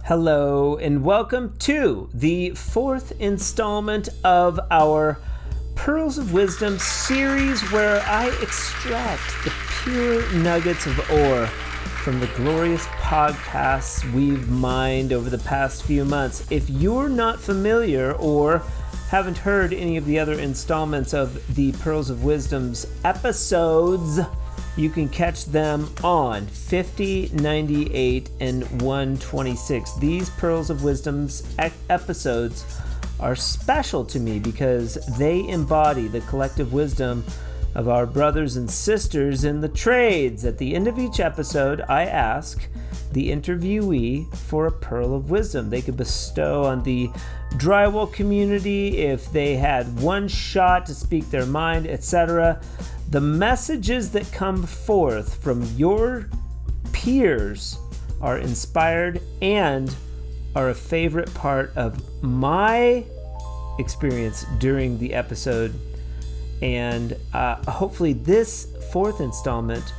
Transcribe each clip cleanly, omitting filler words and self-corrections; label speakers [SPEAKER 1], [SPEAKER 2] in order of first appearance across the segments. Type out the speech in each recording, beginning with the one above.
[SPEAKER 1] Hello and welcome to the fourth installment of our Pearls of Wisdom series, where I extract the pure nuggets of ore from the glorious podcasts we've mined over the past few months. If you're not familiar or haven't heard any of the other installments of the Pearls of Wisdom's episodes, you can catch them on 50, 98, and 126. These Pearls of Wisdom's episodes are special to me because they embody the collective wisdom of our brothers and sisters in the trades. At the end of each episode, I ask the interviewee for a pearl of wisdom they could bestow on the drywall community if they had one shot to speak their mind, etc. The messages that come forth from your peers are inspired and are a favorite part of my experience during the episode. And hopefully this fourth installment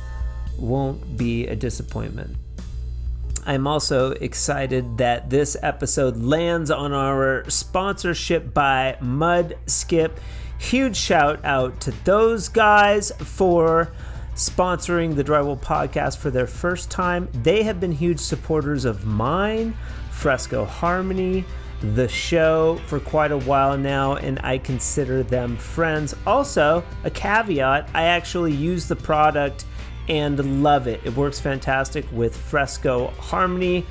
[SPEAKER 1] won't be a disappointment. I'm also excited that this episode lands on our sponsorship by Mud Skip. Huge shout out to those guys for sponsoring the Drywall Podcast for their first time. They have been huge supporters of mine, Fresco Harmony, the show for quite a while now, and I consider them friends. Also, a caveat, I actually use the product and love it. It works fantastic with Fresco Harmony,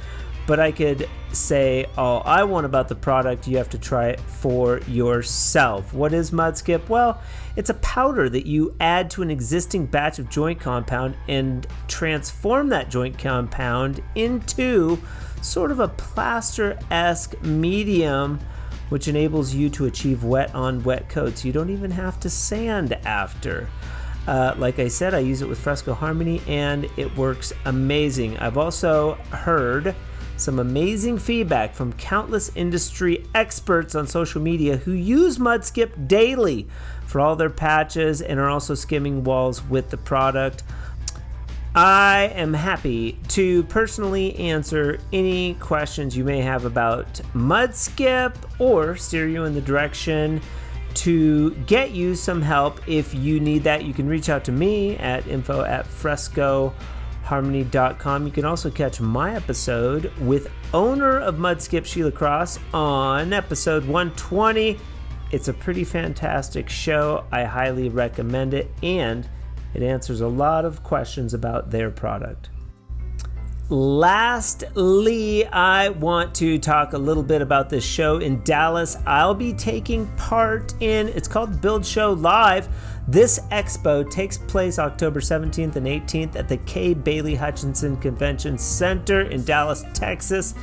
[SPEAKER 1] but I could say all I want about the product. You have to try it for yourself. What is Mudskip? Well, it's a powder that you add to an existing batch of joint compound and transform that joint compound into sort of a plaster-esque medium, which enables you to achieve wet on wet coats. You don't even have to sand after. Like I said, I use it with Fresco Harmony and it works amazing. I've also heard some amazing feedback from countless industry experts on social media who use Mudskip daily for all their patches and are also skimming walls with the product. I am happy to personally answer any questions you may have about Mudskip or steer you in the direction to get you some help. If you need that, you can reach out to me at info@frescoharmony.com. You can also catch my episode with owner of Mudskip, Sheila Cross, on episode 120. It's a pretty fantastic show. I highly recommend it, and it answers a lot of questions about their product. Lastly, I want to talk a little bit about this show in Dallas I'll be taking part in. It's called Build Show Live. This expo takes place October 17th and 18th at the K. Bailey Hutchinson Convention Center in Dallas, Texas.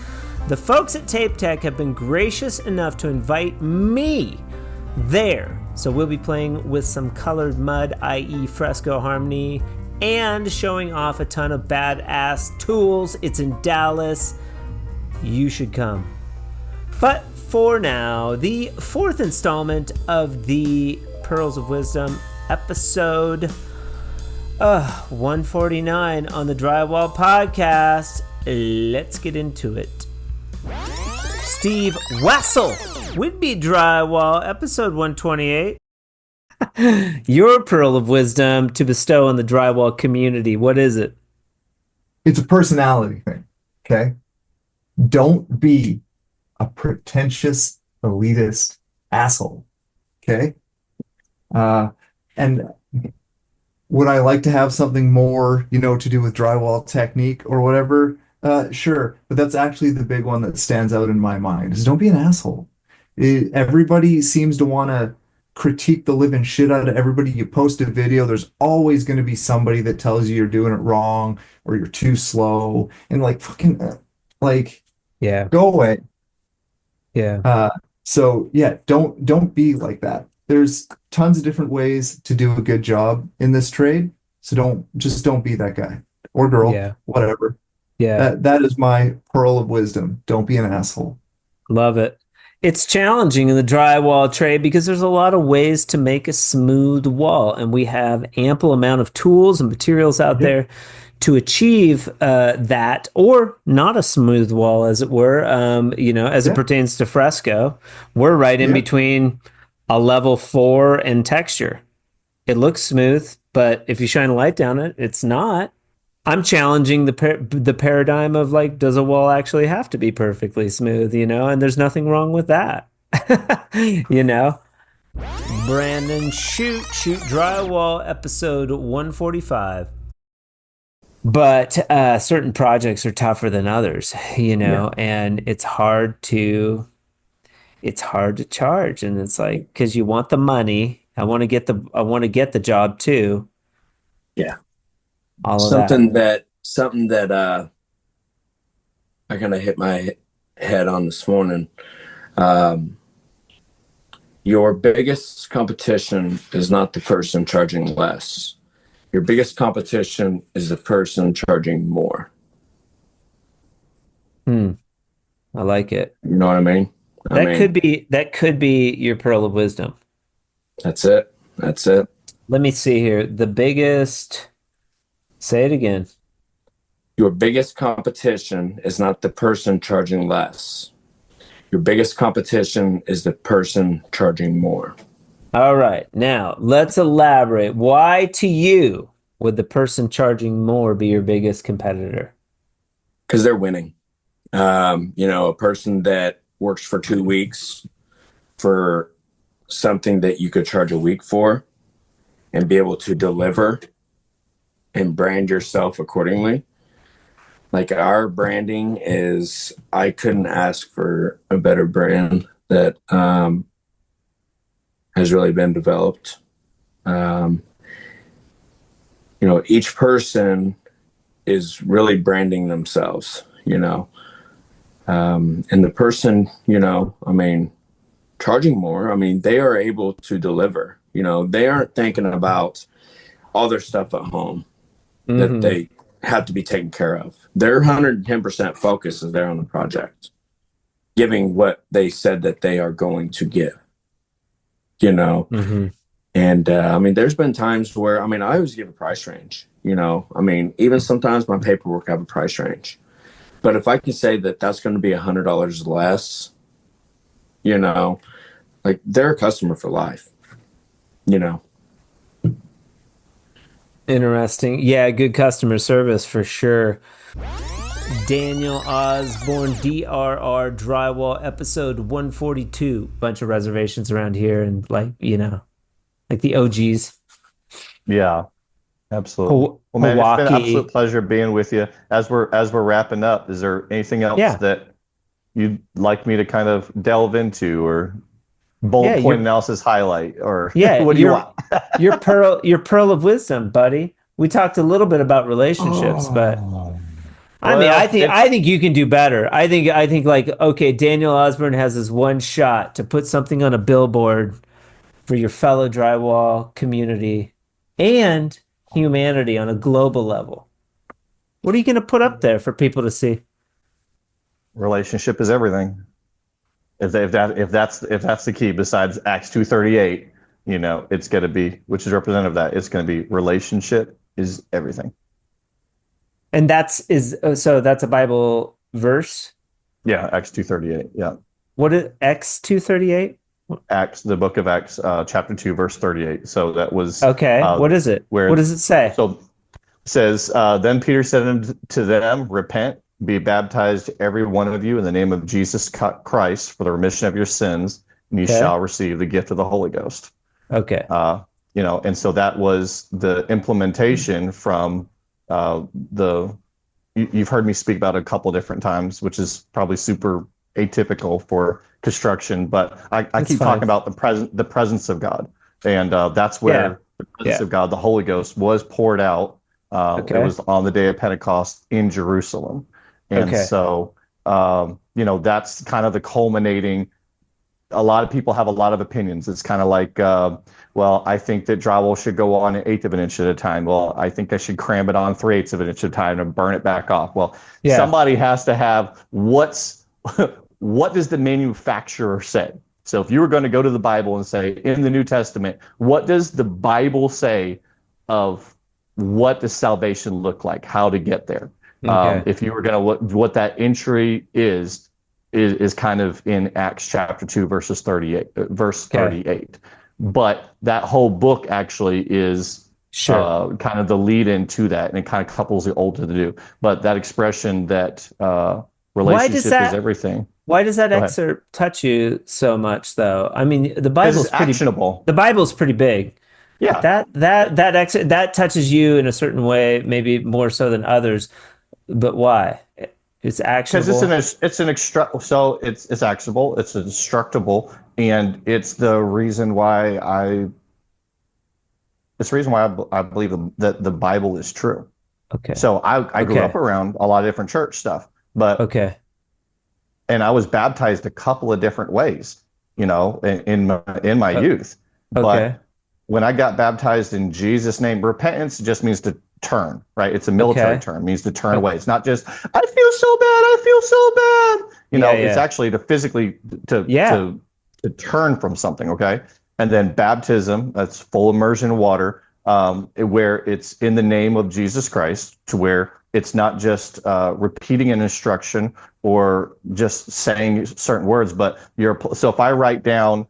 [SPEAKER 1] The folks at Tape Tech have been gracious enough to invite me there. So we'll be playing with some colored mud, i.e. Fresco Harmony, and showing off a ton of badass tools. It's in Dallas. You should come. But for now, the fourth installment of the Pearls of Wisdom episode 149 on the Drywall Podcast. Let's get into it. Steve Wessel, Whitby Drywall, episode 128. Your pearl of wisdom to bestow on the drywall community. What is it?
[SPEAKER 2] It's a personality thing, okay? Don't be a pretentious, elitist asshole, okay? And would I like to have something more, to do with drywall technique or whatever? Sure, but that's actually the big one that stands out in my mind, is don't be an asshole. Everybody seems to want to critique the living shit out of everybody. You post a video, there's always going to be somebody that tells you you're doing it wrong or you're too slow, and
[SPEAKER 1] Yeah.
[SPEAKER 2] go away.
[SPEAKER 1] Yeah.
[SPEAKER 2] So yeah, don't be like that. There's tons of different ways to do a good job in this trade. So don't be that guy or girl,
[SPEAKER 1] Yeah.
[SPEAKER 2] whatever.
[SPEAKER 1] Yeah.
[SPEAKER 2] That is my pearl of wisdom. Don't be an asshole.
[SPEAKER 1] Love it. It's challenging in the drywall trade because there's a lot of ways to make a smooth wall, and we have ample amount of tools and materials out there to achieve that, or not a smooth wall, as it were, as it
[SPEAKER 2] Yeah.
[SPEAKER 1] pertains to fresco, we're right in
[SPEAKER 2] Yeah.
[SPEAKER 1] between a level 4 and texture. It looks smooth, but if you shine a light down it, it's not. I'm challenging the paradigm of like, does a wall actually have to be perfectly smooth, And there's nothing wrong with that, you know? Brandon, shoot drywall episode 145. But certain projects are tougher than others,
[SPEAKER 2] Yeah.
[SPEAKER 1] and it's hard to charge, and it's like because you want the money, I want to get the job too,
[SPEAKER 3] Yeah.
[SPEAKER 1] all of that.
[SPEAKER 3] Something that I kind of hit my head on this morning. Um, your biggest competition is not the person charging less. Your biggest competition is the person charging more.
[SPEAKER 1] Hmm, I like it.
[SPEAKER 3] You know what I mean? I
[SPEAKER 1] That
[SPEAKER 3] mean,
[SPEAKER 1] could be your pearl of wisdom.
[SPEAKER 3] that's it. That's it.
[SPEAKER 1] Let me see here. The biggest. Say it again.
[SPEAKER 3] Your biggest competition is not the person charging less. Your biggest competition is the person charging more.
[SPEAKER 1] All right. Now, let's elaborate. Why to you would the person charging more be your biggest competitor?
[SPEAKER 3] Because they're winning. A person that works for 2 weeks for something that you could charge a week for and be able to deliver and brand yourself accordingly. Like our branding is, I couldn't ask for a better brand that has really been developed. Each person is really branding themselves, and the person, charging more, they are able to deliver, they aren't thinking about all their stuff at home that they have to be taken care of. Their 110% focus is there on the project, giving what they said that they are going to give, And there's been times where, I always give a price range, even sometimes my paperwork have a price range. But if I can say that that's going to be $100 less, like they're a customer for life,
[SPEAKER 1] Interesting. Yeah, good customer service for sure. Daniel Osborne, DRR Drywall, episode 142. Bunch of reservations around here, and like the OGs.
[SPEAKER 4] Yeah, absolutely. Well, man, it's been an
[SPEAKER 1] Milwaukee.
[SPEAKER 4] absolute pleasure being with you. As we're wrapping up, is there anything else
[SPEAKER 1] Yeah.
[SPEAKER 4] that you'd like me to kind of delve into, or bullet point analysis highlight, or what do you want?
[SPEAKER 1] your pearl of wisdom, buddy. We talked a little bit about relationships, but I think you can do better. I think like, okay, Daniel Osborne has his one shot to put something on a billboard for your fellow drywall community and humanity on a global level. What are you going to put up there for people to see?
[SPEAKER 4] Relationship is everything. If that's the key, besides Acts 2:38, it's going to be, which is representative of that. It's going to be relationship is everything.
[SPEAKER 1] And that's a Bible verse.
[SPEAKER 4] Yeah, Acts 2:38. Yeah.
[SPEAKER 1] What is Acts 2:38?
[SPEAKER 4] Acts, the book of Acts, chapter 2, verse 38. So that was
[SPEAKER 1] okay. What is it? What does it say?
[SPEAKER 4] So it says, then Peter said to them, repent, be baptized, every one of you, in the name of Jesus Christ for the remission of your sins, and you shall receive the gift of the Holy Ghost.
[SPEAKER 1] Okay.
[SPEAKER 4] And so that was the implementation from you've heard me speak about it a couple different times, which is probably super atypical for construction, but I keep talking about the presence of God, and that's where the presence of God, the Holy Ghost, was poured out. It was on the day of Pentecost in Jerusalem, and so that's kind of the culminating. A lot of people have a lot of opinions. It's kind of like, well, I think that drywall should go on 1/8 of an inch at a time. Well, I think I should cram it on 3/8 of an inch at a time and burn it back off. Well, somebody has to have what does the manufacturer say? So if you were going to go to the Bible and say, in the New Testament, what does the Bible say of what does salvation look like, how to get there.
[SPEAKER 1] Okay.
[SPEAKER 4] If you were going to look, what that entry is kind of in Acts chapter 2, verses 38, verse 38. But that whole book actually is kind of the lead into that, and it kind of couples the old to the new. But that expression that relationship is everything.
[SPEAKER 1] Why does that excerpt touch you so much, though? I mean, the Bible's pretty
[SPEAKER 4] actionable.
[SPEAKER 1] The Bible's pretty big.
[SPEAKER 4] Yeah.
[SPEAKER 1] That touches you in a certain way, maybe more so than others. But why? It's actionable.
[SPEAKER 4] Because it's actionable, it's instructable, and it's the reason why I believe that the Bible is true.
[SPEAKER 1] Okay.
[SPEAKER 4] So I grew up around a lot of different church stuff, but and I was baptized a couple of different ways, in my youth. But when I got baptized in Jesus' name, repentance just means to turn, right? It's a military term, it means to turn away. It's not just, I feel so bad. It's actually to physically to turn from something. Okay. And then baptism, that's full immersion in water, where it's in the name of Jesus Christ, to where it's not just repeating an instruction or just saying certain words, but so if I write down,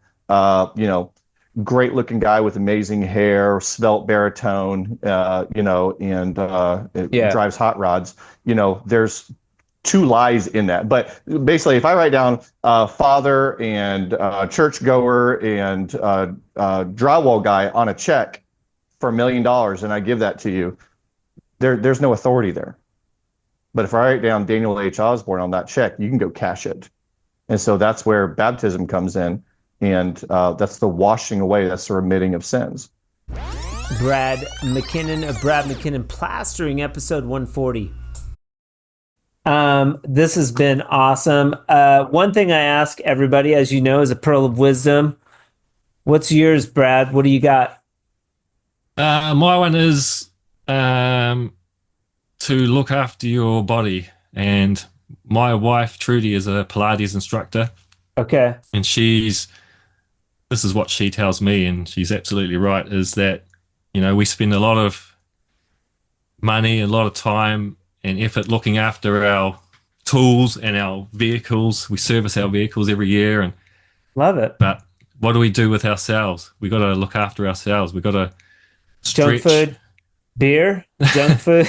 [SPEAKER 4] great looking guy with amazing hair, svelte baritone, and drives hot rods, there's two lies in that. But basically, if I write down father and churchgoer and drywall guy on a check for $1 million and I give that to you, there's no authority there. But if I write down Daniel H. Osborne on that check, you can go cash it. And so that's where baptism comes in. And that's the washing away, that's the remitting of sins.
[SPEAKER 1] Brad McKinnon of Brad McKinnon Plastering, episode 140. This has been awesome. One thing I ask everybody, as you know, is a pearl of wisdom. What's yours, Brad? What do you got?
[SPEAKER 5] My one is to look after your body. And my wife, Trudy, is a Pilates instructor.
[SPEAKER 1] Okay.
[SPEAKER 5] And this is what she tells me, and she's absolutely right, is that, we spend a lot of money, a lot of time and effort looking after our tools and our vehicles. We service our vehicles every year, and
[SPEAKER 1] love it.
[SPEAKER 5] But what do we do with ourselves? We got to look after ourselves. We got to stretch.
[SPEAKER 1] Junk food, beer, junk food.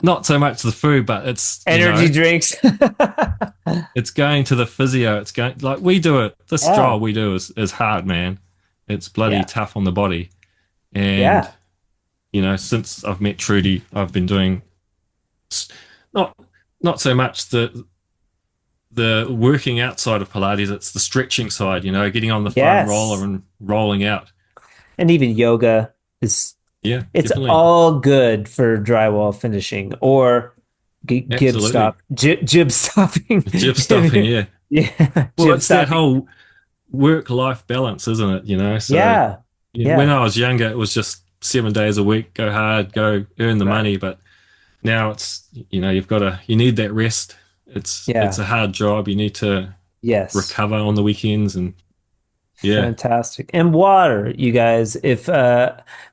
[SPEAKER 5] Not so much the food, but it's
[SPEAKER 1] energy drinks.
[SPEAKER 5] It's going to the physio. It's going, like we do it. This job we do is hard, man. It's bloody tough on the body. And since I've met Trudy, I've been doing not so much the working outside of Pilates. It's the stretching side. Getting on the foam roller and rolling out.
[SPEAKER 1] And even yoga is.
[SPEAKER 5] Yeah,
[SPEAKER 1] it's
[SPEAKER 5] definitely.
[SPEAKER 1] all good for drywall finishing or jib stopping. Jib stopping,
[SPEAKER 5] yeah.
[SPEAKER 1] Yeah.
[SPEAKER 5] Well, it's that whole work-life balance, isn't it? So, when I was younger, it was just 7 days a week, go hard, go earn the money. But now it's, you need that rest. It's a hard job. You need to recover on the weekends and. Yeah.
[SPEAKER 1] Fantastic. And water, you guys, if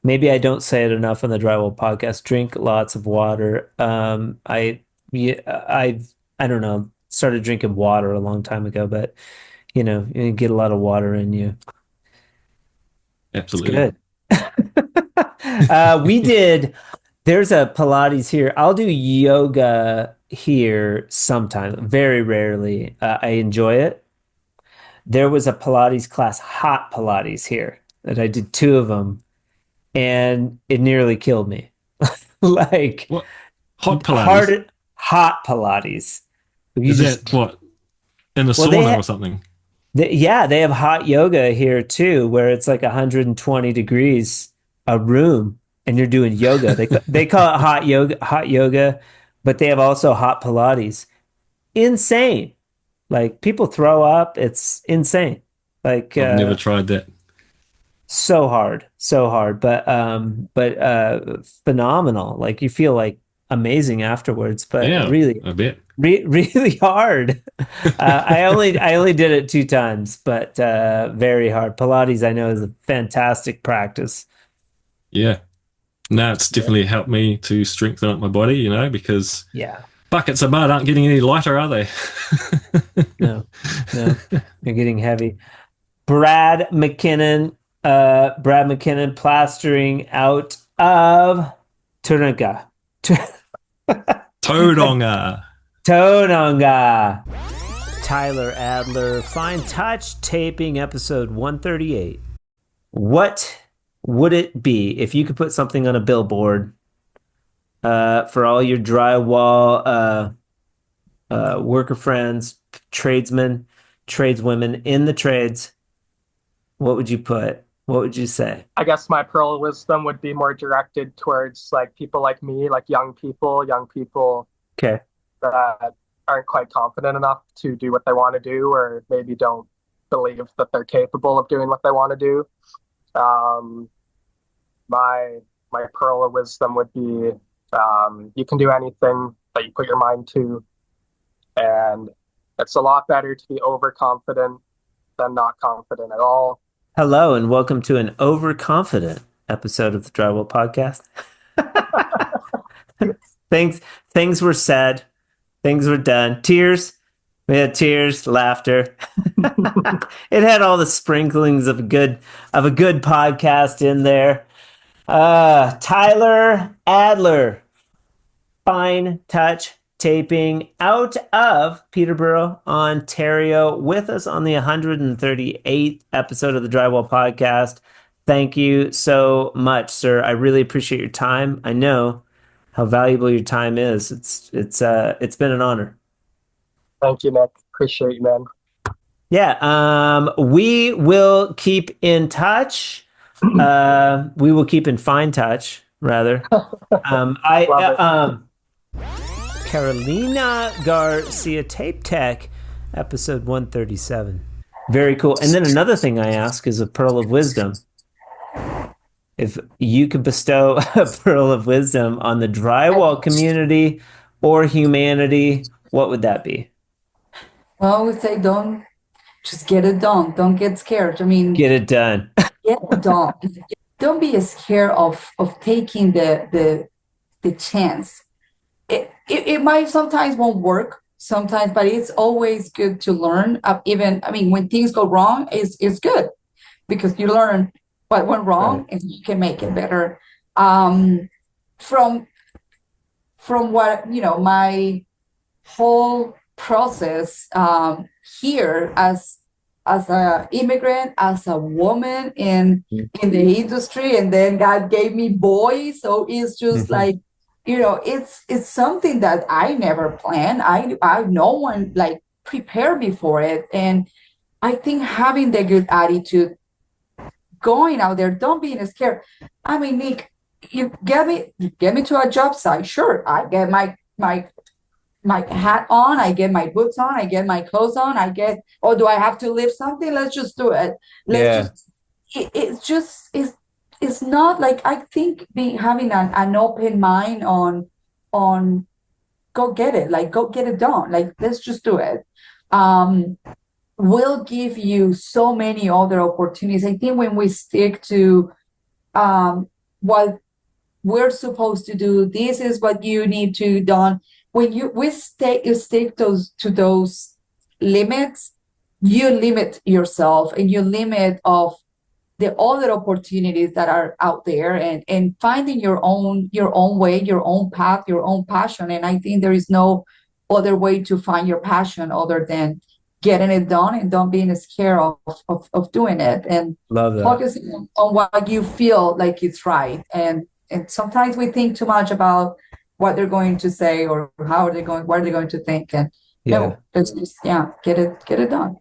[SPEAKER 1] maybe I don't say it enough on the Drywall podcast, drink lots of water. I don't know, started drinking water a long time ago, but you get a lot of water in you.
[SPEAKER 5] Absolutely.
[SPEAKER 1] It's good. There's a Pilates here. I'll do yoga here sometime, very rarely. I enjoy it. There was a Pilates class, hot Pilates here, that I did 2 of them, and it nearly killed me. Like
[SPEAKER 5] what? Hot Pilates?
[SPEAKER 1] Hot Pilates.
[SPEAKER 5] Is that what? In the sauna or something?
[SPEAKER 1] They have hot yoga here too, where it's like 120 degrees a room, and you're doing yoga. They call it hot yoga, but they have also hot Pilates. Insane. Like, people throw up. It's insane. Like,
[SPEAKER 5] I've never tried that.
[SPEAKER 1] So hard, but phenomenal. Like, you feel like amazing afterwards, but really,
[SPEAKER 5] I bet.
[SPEAKER 1] Really hard. I only did it 2 times, but very hard. Pilates, I know, is a fantastic practice.
[SPEAKER 5] Yeah. now it's definitely helped me to strengthen up my body, you know, because
[SPEAKER 1] Yeah.
[SPEAKER 5] buckets of mud aren't getting any lighter, are they?
[SPEAKER 1] No, they're getting heavy. Brad McKinnon plastering out of Turinga.
[SPEAKER 5] Tauranga.
[SPEAKER 1] Tauranga. Tyler Adler, Fine Touch Taping, episode 138. What would it be if you could put something on a billboard for all your drywall worker friends, tradesmen, tradeswomen in the trades? What would you put? What would you say?
[SPEAKER 6] I guess my pearl of wisdom would be more directed towards like people like me, like young people
[SPEAKER 1] Okay.
[SPEAKER 6] that aren't quite confident enough to do what they want to do, or maybe don't believe that they're capable of doing what they want to do. My pearl of wisdom would be you can do anything that you put your mind to, and it's a lot better to be overconfident than not confident at all.
[SPEAKER 1] Hello, and welcome to an overconfident episode of the Drywall Podcast. Things were said, things were done. Tears, we had tears, laughter. It had all the sprinklings of a good podcast in there. Tyler Adler, Fine Touch Taping, out of Peterborough, Ontario, with us on the 138th episode of the Drywall Podcast. Thank you so much, sir. I really appreciate your time. I know how valuable your time is. It's been an honor.
[SPEAKER 6] Thank you, Nick. Appreciate you, man.
[SPEAKER 1] Yeah. We will keep in touch. We will keep in fine touch, rather. Carolina Garcia, Tape Tech, episode 137. Very cool. And then another thing I ask is a pearl of wisdom. If you could bestow a pearl of wisdom on the drywall community or humanity, what would that be?
[SPEAKER 7] Well, I would say just get it done. Don't get scared. I mean,
[SPEAKER 1] Get it done.
[SPEAKER 7] get it done. Don't be scared of taking the chance. It might sometimes won't work sometimes, but it's always good to learn. When things go wrong, it's good because you learn what went wrong, right, and you can make it better. From what my whole process here as an immigrant, as a woman in the industry, and then God gave me boys, so it's just like, it's something that I never planned. I no one like prepared me for it, and I think having the good attitude, going out there, don't be scared. I mean, Nick, you get me to a job site. Sure, I get my hat on, I get my boots on, I get my clothes on, do I have to lift something? Let's just do it. It's not like, I think having an open mind on go get it, like go get it done, like let's just do it, will give you so many other opportunities. I think when we stick to what we're supposed to do, this is what you need to done. When you stick to those limits, you limit yourself and you limit of the other opportunities that are out there, and finding your own way, your own path, your own passion. And I think there is no other way to find your passion other than getting it done, and don't being scared of doing it, and
[SPEAKER 1] love that,
[SPEAKER 7] focusing on what you feel like it's right. And sometimes we think too much about what they're going to say or what are they going to think, and let's just get it done.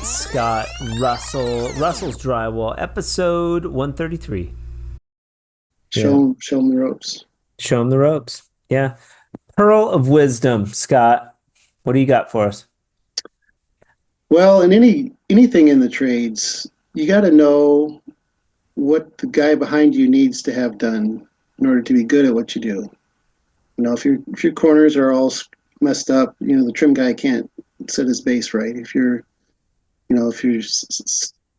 [SPEAKER 1] Scott Russell's Drywall, episode 133.
[SPEAKER 8] Show them the ropes.
[SPEAKER 1] Show them the ropes. Yeah. Pearl of wisdom, Scott. What do you got for us?
[SPEAKER 8] Well, in anything in the trades, you got to know what the guy behind you needs to have done in order to be good at what you do. If your corners are all messed up, the trim guy can't set his base right. If your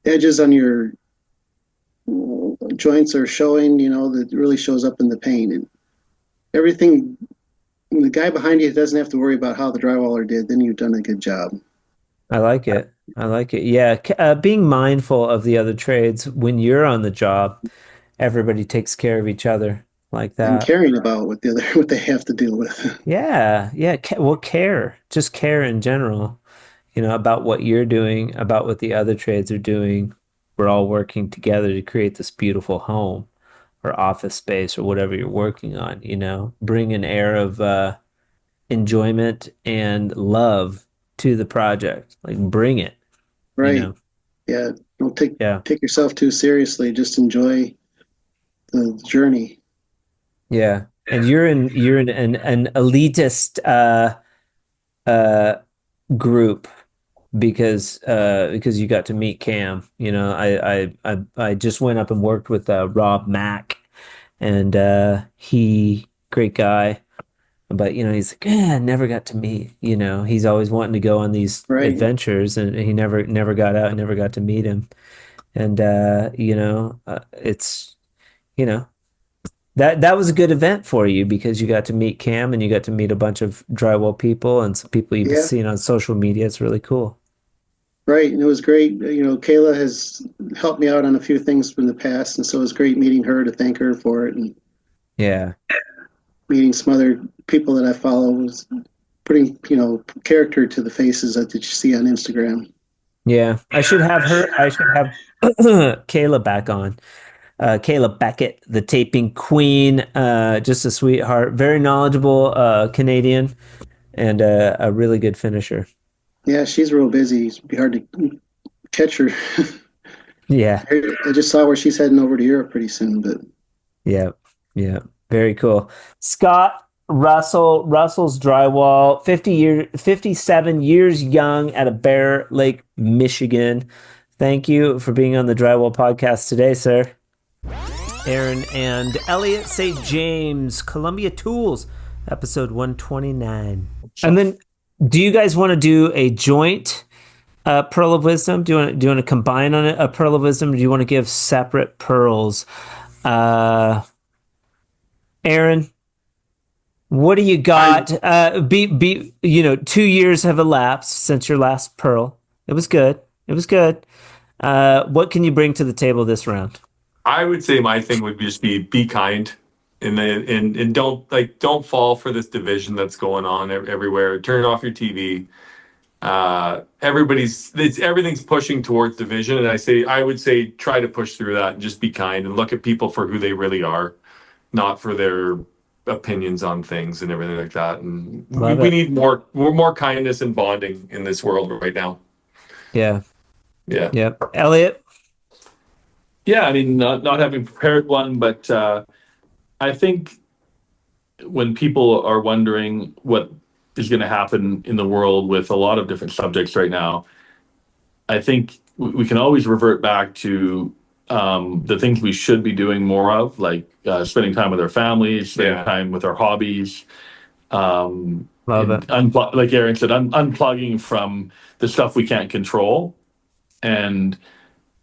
[SPEAKER 8] edges on your joints are showing, that really shows up in the paint. And everything, when the guy behind you doesn't have to worry about how the drywaller did, then you've done a good job.
[SPEAKER 1] I like it. Yeah. Being mindful of the other trades when you're on the job, everybody takes care of each other like that.
[SPEAKER 8] And caring about what they have to deal with.
[SPEAKER 1] Yeah. Well, just care in general, about what you're doing, about what the other trades are doing. We're all working together to create this beautiful home or office space or whatever you're working on, bring an air of enjoyment and love to the project. Like bring it.
[SPEAKER 8] Right. Yeah. Don't take yourself too seriously. Just enjoy the journey.
[SPEAKER 1] Yeah. And you're in an elitist group because you got to meet Cam. I just went up and worked with Rob Mack, and he great guy. But he's like, I never got to meet. He's always wanting to go on these adventures, and he never got out, and never got to meet him. And it's that was a good event for you because you got to meet Cam and you got to meet a bunch of drywall people and some people you've seen on social media. It's really cool.
[SPEAKER 8] Right, and it was great. Kayla has helped me out on a few things from the past, and so it was great meeting her to thank her for it. And meeting some other people that I follow was putting, character to the faces that you see on Instagram.
[SPEAKER 1] Yeah, I should have Kayla back on. Kayla Beckett, the taping queen, just a sweetheart, very knowledgeable Canadian, and a really good finisher.
[SPEAKER 8] Yeah, she's real busy. It'd be hard to catch her.
[SPEAKER 1] Yeah.
[SPEAKER 8] I just saw where she's heading over to Europe pretty soon, but
[SPEAKER 1] yeah. Very cool. Scott Russell's Drywall, 57 years young out of Bear Lake, Michigan. Thank you for being on the Drywall podcast today, sir. Aaron and Elliott St James, Columbia Tools, episode 129. And then, do you guys want to do a joint pearl of wisdom? Do you want to combine on a pearl of wisdom? Or do you want to give separate pearls? Aaron, what do you got? 2 years have elapsed since your last pearl. It was good. What can you bring to the table this round?
[SPEAKER 9] I would say my thing would just be kind, and don't fall for this division that's going on everywhere. Turn off your TV. Everything's pushing towards division, and I would say try to push through that and just be kind and look at people for who they really are, not for their opinions on things and everything like that. And we need more kindness and bonding in this world right now.
[SPEAKER 1] Yeah. Elliot.
[SPEAKER 5] Yeah, I mean, not having prepared one, but I think when people are wondering what is going to happen in the world with a lot of different subjects right now, I think we can always revert back to the things we should be doing more of, like spending time with our families, spending time with our hobbies. Love it. Like Aaron said, unplugging from the stuff we can't control and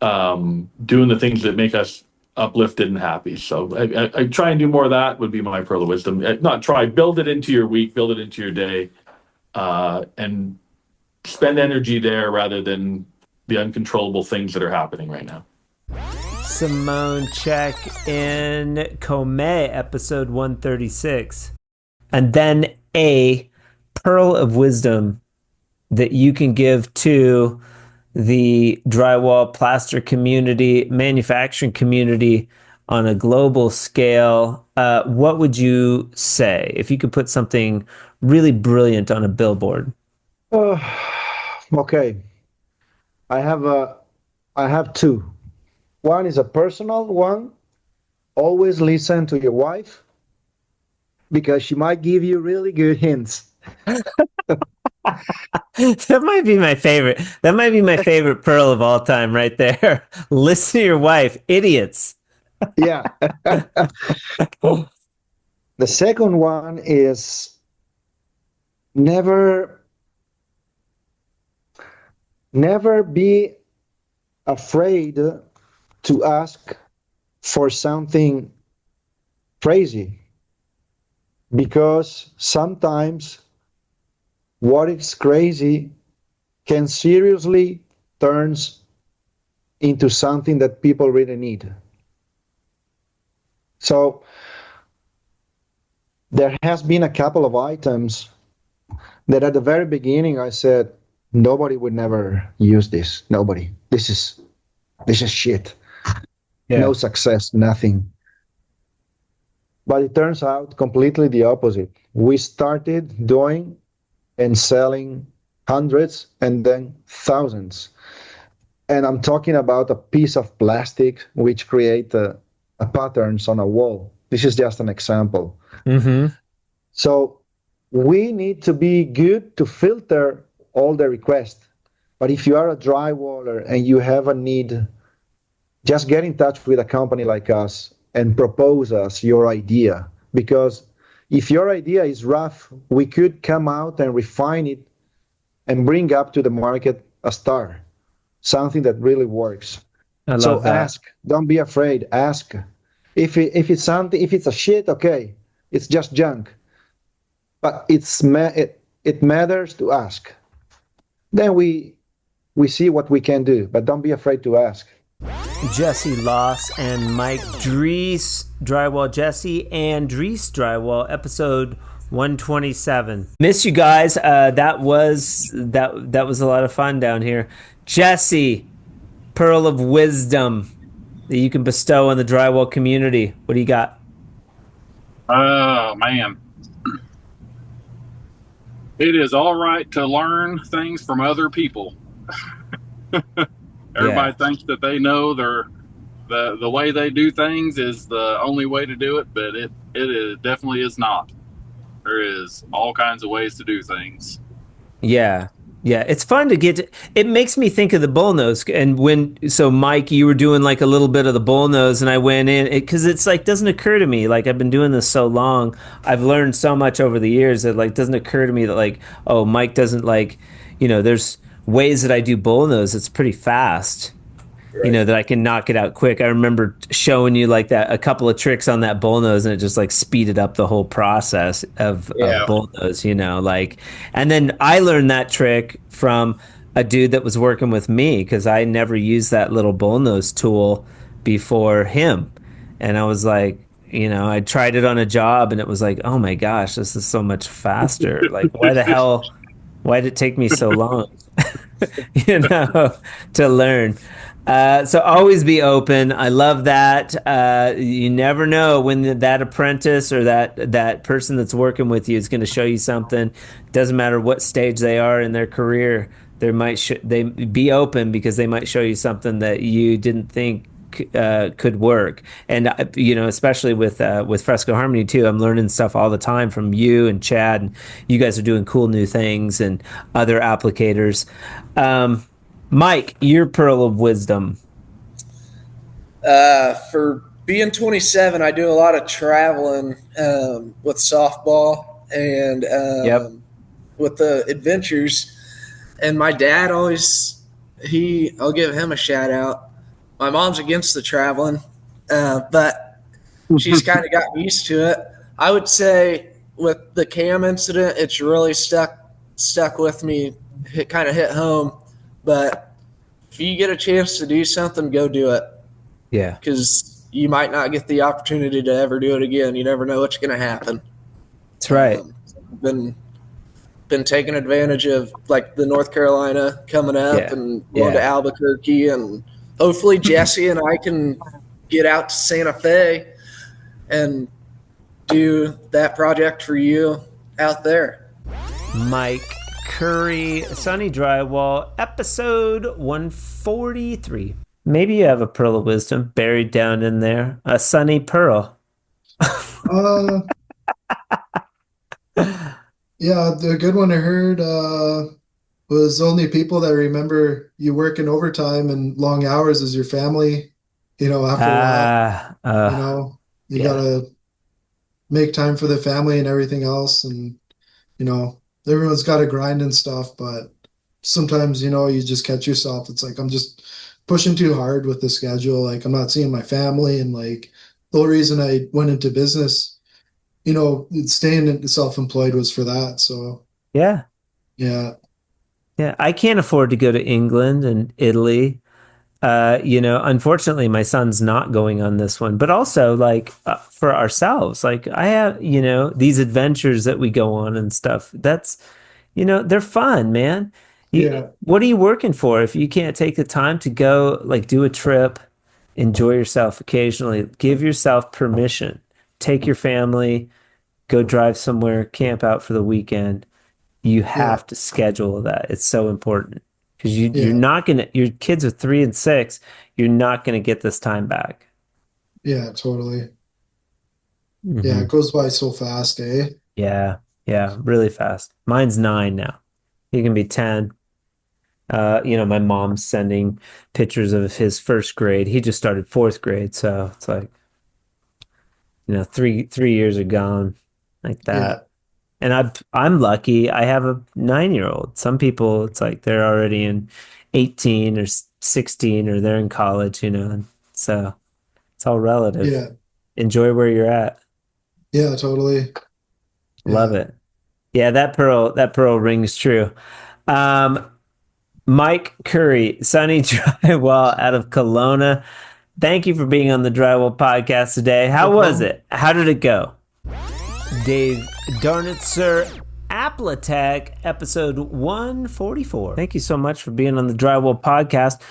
[SPEAKER 5] doing the things that make us uplifted and happy. So I try and do more of that would be my pearl of wisdom. Build it into your week, build it into your day, and spend energy there rather than the uncontrollable things that are happening right now.
[SPEAKER 1] Simone check in Comay, episode 136. And then a pearl of wisdom that you can give to the drywall plaster community, manufacturing community on a global scale. What would you say if you could put something really brilliant on a billboard?
[SPEAKER 10] Okay. I have two. One is a personal one. Always listen to your wife because she might give you really good hints.
[SPEAKER 1] That might be my favorite. That might be my favorite pearl of all time right there. Listen to your wife, idiots.
[SPEAKER 10] Yeah. The second one is never be afraid to ask for something crazy, because sometimes what is crazy can seriously turns into something that people really need. So there has been a couple of items that at the very beginning I said, nobody would never use this. Nobody. This is shit.
[SPEAKER 1] Yeah.
[SPEAKER 10] No success, nothing. But it turns out completely the opposite. We started doing and selling hundreds and then thousands. And I'm talking about a piece of plastic which create a patterns on a wall. This is just an example.
[SPEAKER 1] Mm-hmm.
[SPEAKER 10] So we need to be good to filter all the requests. But if you are a drywaller and you have a need, just get in touch with a company like us and propose us your idea. Because if your idea is rough, we could come out and refine it and bring up to the market a star, something that really works.
[SPEAKER 1] I
[SPEAKER 10] So
[SPEAKER 1] love that.
[SPEAKER 10] ask, don't be afraid, ask. If it's something, if it's a shit, okay, it's just junk. But it matters to ask. Then we see what we can do, but don't be afraid to ask.
[SPEAKER 1] Jesse Loss and Mike Dries Drywall. Jesse and Dries Drywall, episode 127. Miss you guys. That was a lot of fun down here. Jesse, pearl of wisdom that you can bestow on the drywall community. What do you got?
[SPEAKER 11] Oh man, it is all right to learn things from other people. Everybody thinks that they know the way they do things is the only way to do it, but it definitely is not. There is all kinds of ways to do things.
[SPEAKER 1] Yeah. It's fun to get it makes me think of the bullnose. And so Mike, you were doing like a little bit of the bullnose and I went in because it's like, doesn't occur to me. Like I've been doing this so long. I've learned so much over the years that like, doesn't occur to me that like, oh, Mike doesn't like, there's ways that I do bullnose. It's pretty fast. Right. That I can knock it out quick. I remember showing you like that, a couple of tricks on that bullnose and it just like speeded up the whole process of bullnose, and then I learned that trick from a dude that was working with me because I never used that little bullnose tool before him. And I was like, I tried it on a job and it was like, oh my gosh, this is so much faster. Like, why did it take me so long, to learn? So always be open. I love that. You never know when that apprentice or that person that's working with you is going to show you something. Doesn't matter what stage they are in their career. They be open because they might show you something that you didn't think could work. And especially with Fresco Harmony too, I'm learning stuff all the time from you and Chad, and you guys are doing cool new things and other applicators. Mike, your pearl of wisdom.
[SPEAKER 12] For being 27, I do a lot of traveling with softball and with the adventures. And my dad always, I'll give him a shout out. My mom's against the traveling, but she's kind of gotten used to it. I would say with the cam incident, it's really stuck with me. It kind of hit home. But if you get a chance to do something, go do it.
[SPEAKER 1] Yeah.
[SPEAKER 12] Because you might not get the opportunity to ever do it again. You never know what's going to happen.
[SPEAKER 1] That's right.
[SPEAKER 12] Been taking advantage of like the North Carolina coming up and going to Albuquerque, and hopefully Jesse and I can get out to Santa Fe and do that project for you out there.
[SPEAKER 1] Mike Curry, Sunny Drywall, episode 143. Maybe you have a pearl of wisdom buried down in there. A sunny pearl.
[SPEAKER 13] Yeah, the good one I heard was only people that remember you working overtime and long hours as your family. After a while, you gotta make time for the family and everything else, and everyone's got to grind and stuff, but sometimes, you just catch yourself. It's like, I'm just pushing too hard with the schedule. Like I'm not seeing my family, and like the whole reason I went into business, staying self-employed was for that. So
[SPEAKER 1] yeah. I can't afford to go to England and Italy. Unfortunately, my son's not going on this one, but also like for ourselves, like I have, these adventures that we go on and stuff. That's, they're fun, man. What are you working for if you can't take the time to go, like, do a trip, enjoy yourself occasionally, give yourself permission, take your family, go drive somewhere, camp out for the weekend. You have to schedule that. It's so important because you're not gonna. Your kids are 3 and 6. You're not gonna get this time back.
[SPEAKER 13] Yeah, totally.
[SPEAKER 1] Mm-hmm.
[SPEAKER 13] Yeah, it goes by so fast, eh?
[SPEAKER 1] Yeah, really fast. Mine's 9 now. He can be 10. My mom's sending pictures of his first grade. He just started 4th grade, so it's like, 3 years are gone like that.
[SPEAKER 13] Yeah.
[SPEAKER 1] And I'm lucky. I have a 9-year-old. Some people, it's like they're already in 18 or 16 or they're in college, So it's all relative.
[SPEAKER 13] Yeah.
[SPEAKER 1] Enjoy where you're at.
[SPEAKER 13] Yeah, totally.
[SPEAKER 1] Love it. Yeah, that pearl rings true. Mike Curry, Sunny Drywall out of Kelowna. Thank you for being on the Drywall Podcast today. How was it? How did it go? Dave Darnitzer, Appletech, episode 144. Thank you so much for being on the Drywall Podcast.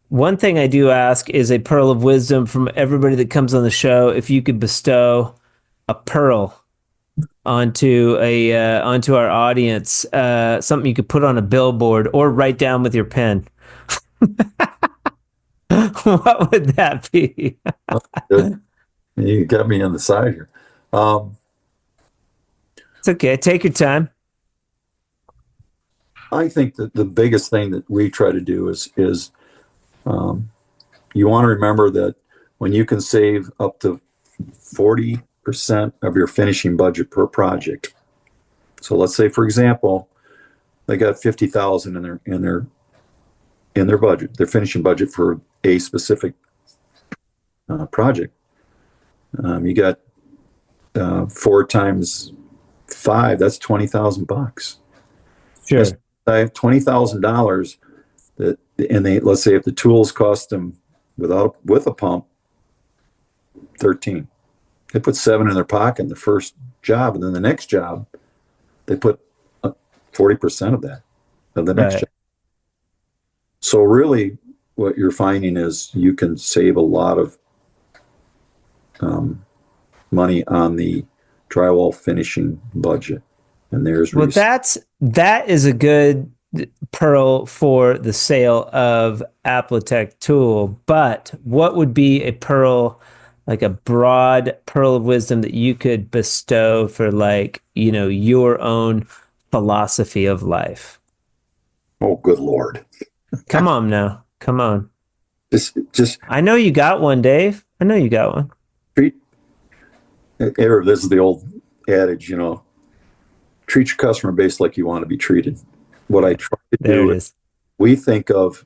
[SPEAKER 1] One thing I do ask is a pearl of wisdom from everybody that comes on the show. If you could bestow a pearl onto our audience, something you could put on a billboard or write down with your pen. What would that be?
[SPEAKER 14] You got me on the side here.
[SPEAKER 1] It's okay. Take your time.
[SPEAKER 14] I think that the biggest thing that we try to do is you want to remember that when you can save up to 40% of your finishing budget per project. So let's say, for example, they got $50,000 in their budget, their finishing budget for a specific project. You got 4 times 5, that's $20,000.
[SPEAKER 1] Sure.
[SPEAKER 14] I have $20,000 let's say if the tools cost them with a pump, 13. They put 7 in their pocket in the first job, and then the next job, they put 40% of the next job. So really, what you're finding is you can save a lot of money on the drywall finishing budget. And
[SPEAKER 1] that is a good pearl for the sale of Appletech tool. But what would be a pearl, like a broad pearl of wisdom that you could bestow for, like, your own philosophy of life?
[SPEAKER 14] Oh, good Lord.
[SPEAKER 1] Come on now. Come on.
[SPEAKER 14] Just
[SPEAKER 1] I know you got one, Dave. I know you got one.
[SPEAKER 14] This is the old adage, treat your customer base like you want to be treated. What I try to do is we think of,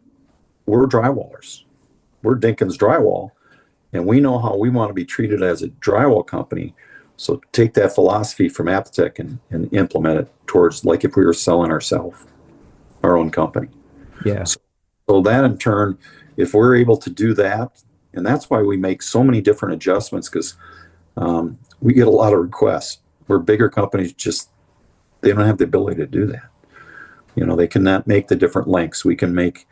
[SPEAKER 14] we're drywallers. We're Dinkins Drywall, and we know how we want to be treated as a drywall company. So take that philosophy from Appletech and implement it towards, like, if we were selling our own company.
[SPEAKER 1] Yeah.
[SPEAKER 14] So that in turn, if we're able to do that, and that's why we make so many different adjustments, because we get a lot of requests where bigger companies they don't have the ability to do that. They cannot make the different lengths. We can make,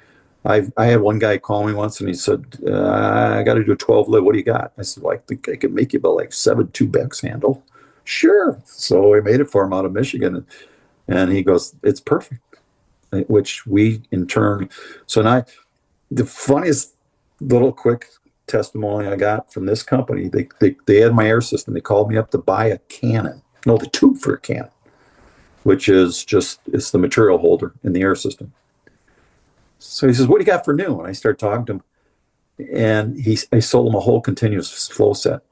[SPEAKER 14] I had one guy call me once and he said, I got to do a 12 lid. What do you got? I said, well, I think I could make you about like 7 2-Bex handle. Sure. So I made it for him out of Michigan. And he goes, it's perfect. Which we in turn, so now the funniest little quick testimony I got from this company, they had my air system. They called me up to buy a cannon. No, the tube for a cannon, which is it's the material holder in the air system. So he says, what do you got for new? And I start talking to him, and I sold him a whole continuous flow set.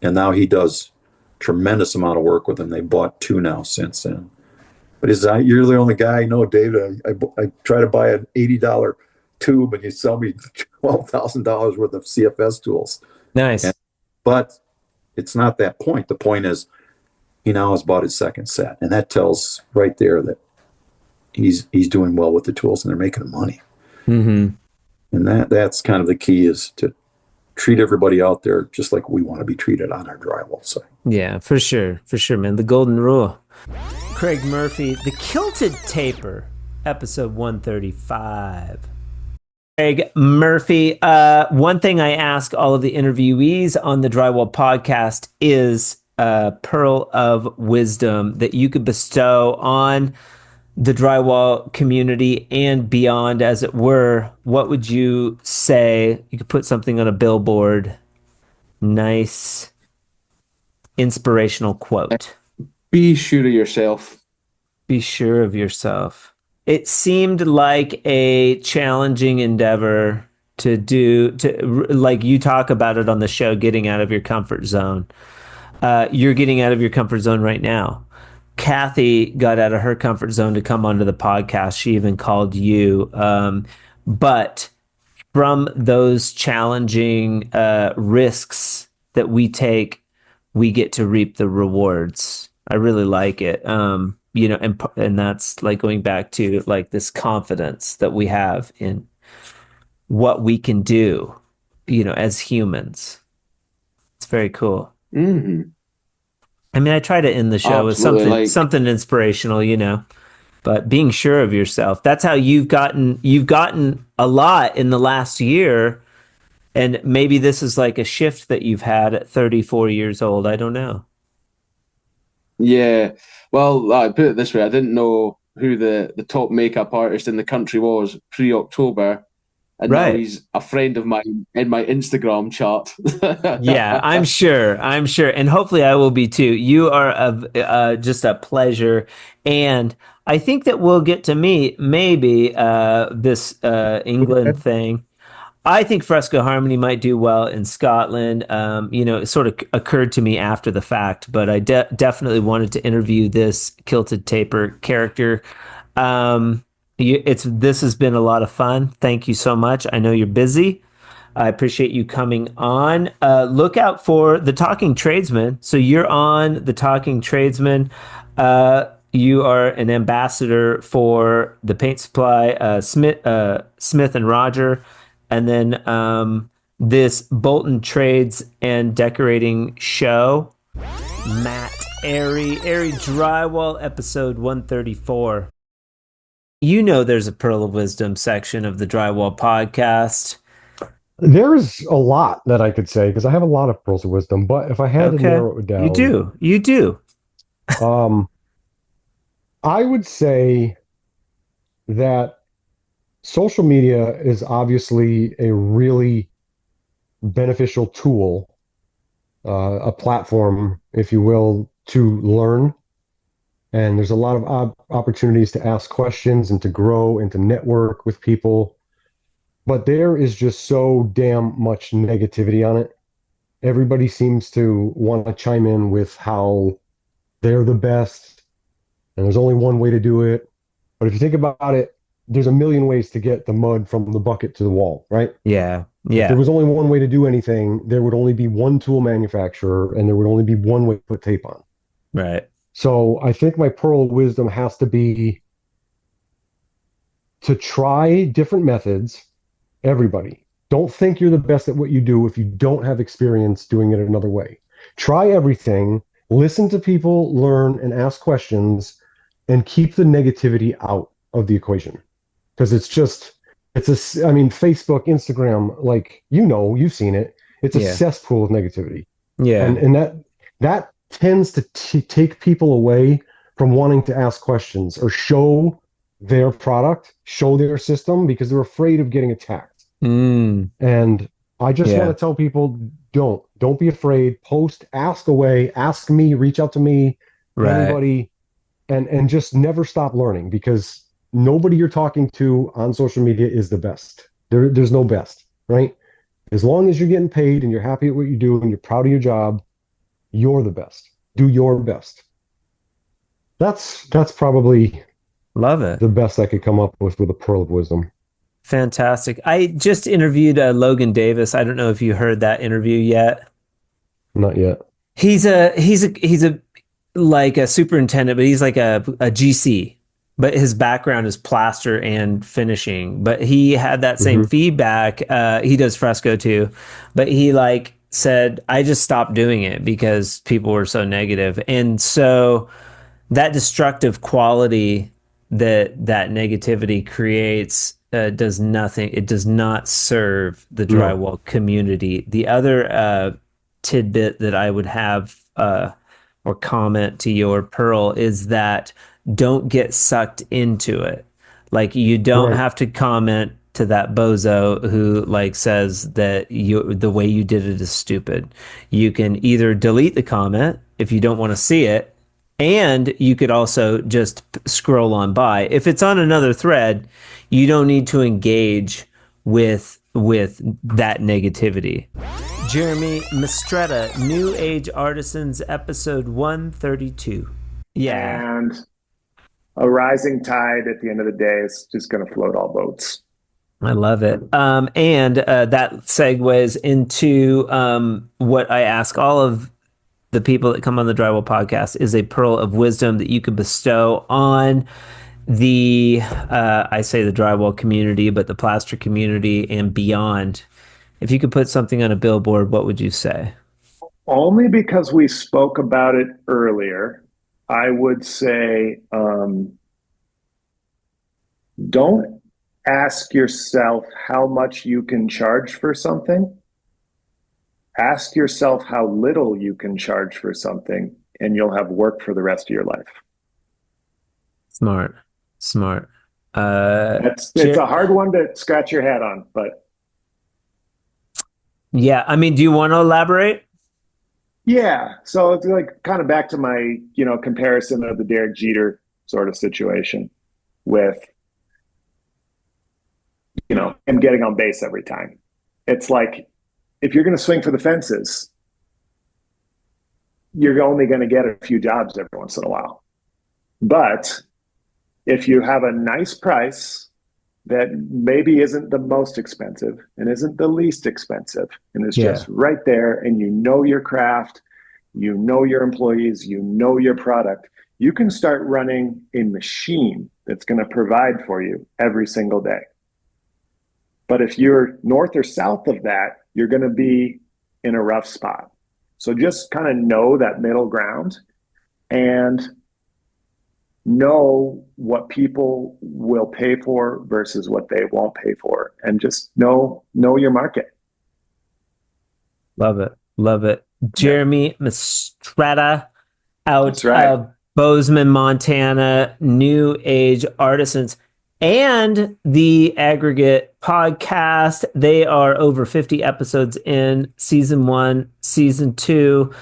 [SPEAKER 14] And now he does tremendous amount of work with them. They bought 2 now since then. But he says, you're the only guy I know, David. I try to buy an $80 tube and you sell me $12,000 worth of CFS tools.
[SPEAKER 1] Nice.
[SPEAKER 14] But it's not that point. The point is he now has bought his second set. And that tells right there that he's doing well with the tools and they're making money.
[SPEAKER 1] Mm-hmm.
[SPEAKER 14] And that's kind of the key, is to treat everybody out there just like we want to be treated on our drywall side.
[SPEAKER 1] Yeah, for sure, man. The golden rule. Craig Murphy, The Kilted Taper, episode 135. Craig Murphy, one thing I ask all of the interviewees on the Drywall podcast is a pearl of wisdom that you could bestow on the drywall community and beyond, as it were. What would you say? You could put something on a billboard. Nice, inspirational quote.
[SPEAKER 15] Be sure of yourself.
[SPEAKER 1] Be sure of yourself. It seemed like a challenging endeavor to do, like you talk about it on the show, getting out of your comfort zone. You're getting out of your comfort zone right now. Kathy got out of her comfort zone to come onto the podcast. She even called you. But from those challenging risks that we take, we get to reap the rewards. I really like it. And that's like going back to like this confidence that we have in what we can do, as humans. It's very cool.
[SPEAKER 15] Mm-hmm.
[SPEAKER 1] I mean, I try to end the show with something inspirational, but being sure of yourself. That's how you've gotten a lot in the last year. And maybe this is like a shift that you've had at 34 years old. I don't know.
[SPEAKER 15] Yeah. Well, I put it this way. I didn't know who the top makeup artist in the country was pre-October. And now he's a friend of mine in my Instagram chart.
[SPEAKER 1] Yeah, I'm sure. And hopefully I will be too. You are just a pleasure. And I think that we'll get to meet maybe this England thing. I think Fresco Harmony might do well in Scotland. It sort of occurred to me after the fact, but I definitely wanted to interview this Kilted Taper character. This has been a lot of fun. Thank you so much. I know you're busy. I appreciate you coming on. Look out for the Talking Tradesman. So you're on the Talking Tradesman. You are an ambassador for the paint supply, Smith and Roger, and then this Bolton Trades and Decorating show. Matt Airy Drywall, episode 134. There's a Pearl of Wisdom section of the Drywall podcast.
[SPEAKER 16] There's a lot that I could say because I have a lot of Pearls of Wisdom, but if I had to narrow it down.
[SPEAKER 1] You do.
[SPEAKER 16] I would say that social media is obviously a really beneficial tool, a platform, if you will, to learn. And there's a lot of opportunities to ask questions and to grow and to network with people. But there is just so damn much negativity on it. Everybody seems to want to chime in with how they're the best and there's only one way to do it. But if you think about it, there's a million ways to get the mud from the bucket to the wall, right?
[SPEAKER 1] Yeah.
[SPEAKER 16] If there was only one way to do anything, there would only be one tool manufacturer and there would only be one way to put tape on.
[SPEAKER 1] Right.
[SPEAKER 16] So I think my Pearl of Wisdom has to be to try different methods. Everybody, don't think you're the best at what you do if you don't have experience doing it another way. Try everything, listen to people, learn, and ask questions, and keep the negativity out of the equation. Because Facebook, Instagram, you've seen it. It's a cesspool of negativity.
[SPEAKER 1] Yeah.
[SPEAKER 16] And that tends to take people away from wanting to ask questions or show their product, show their system, because they're afraid of getting attacked. And I just want to tell people, don't be afraid. Post, ask away, ask me, reach out to me, anybody, and just never stop learning, because nobody you're talking to on social media is the best. There's no best, right? As long as you're getting paid and you're happy at what you do and you're proud of your job, you're the best. Do your best. That's probably
[SPEAKER 1] love it.
[SPEAKER 16] The best I could come up with a Pearl of Wisdom.
[SPEAKER 1] Fantastic. I just interviewed Logan Davis. I don't know if you heard that interview yet.
[SPEAKER 16] Not yet.
[SPEAKER 1] He's a like a superintendent, but he's like a GC. But his background is plaster and finishing. But he had that same feedback. He does fresco too, but he like said, I just stopped doing it because people were so negative. And so that destructive quality that negativity creates does nothing. It does not serve the drywall community. The other tidbit that I would have or comment to your Pearl is that don't get sucked into it. Like you don't have to comment to that bozo who like says that the way you did it is stupid. You can either delete the comment if you don't want to see it, and you could also just scroll on by. If it's on another thread, you don't need to engage with that negativity. Jeremy Mistretta, New Age Artisans, episode 132. Yeah.
[SPEAKER 17] And a rising tide at the end of the day is just going to float all boats.
[SPEAKER 1] I love it. And that segues into what I ask all of the people that come on the Drywall podcast is a pearl of wisdom that you could bestow on the, I say the drywall community, but the plaster community and beyond. If you could put something on a billboard, what would you say?
[SPEAKER 17] Only because we spoke about it earlier, I would say, don't ask yourself how much you can charge for something. Ask yourself how little you can charge for something, and you'll have work for the rest of your life.
[SPEAKER 1] Smart.
[SPEAKER 17] It's a hard one to scratch your head on, but
[SPEAKER 1] yeah, I mean, do you want to elaborate?
[SPEAKER 17] yeah. So it's like kind of back to my, comparison of the Derek Jeter sort of situation with, him getting on base every time. It's like, if you're going to swing for the fences, you're only going to get a few jobs every once in a while. But if you have a nice price that maybe isn't the most expensive and isn't the least expensive and is just right there, and you know your craft, you know your employees, you know your product, you can start running a machine that's going to provide for you every single day. But if you're north or south of that, you're going to be in a rough spot. So just kind of know that middle ground and know what people will pay for versus what they won't pay for, and just know your market.
[SPEAKER 1] Love it. Jeremy Mistretta out of Bozeman, Montana, New Age Artisans, and the Aggregate podcast. They are over 50 episodes in season 1, season 2.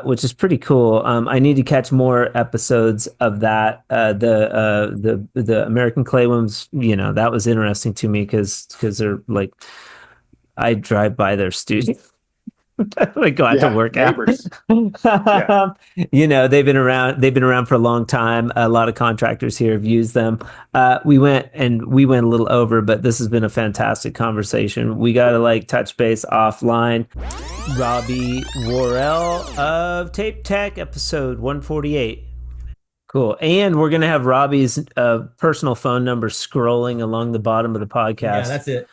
[SPEAKER 1] Which is pretty cool. I need to catch more episodes of that. The American Clay ones, that was interesting to me because they're like, I drive by their studio. I go out to work out. They've been around for a long time. A lot of contractors here have used them. We went a little over, but this has been a fantastic conversation. We got to touch base offline. Robbie Worrell of Tape Tech, episode 148. Cool. And we're going to have Robbie's personal phone number scrolling along the bottom of the podcast.
[SPEAKER 18] Yeah, that's it.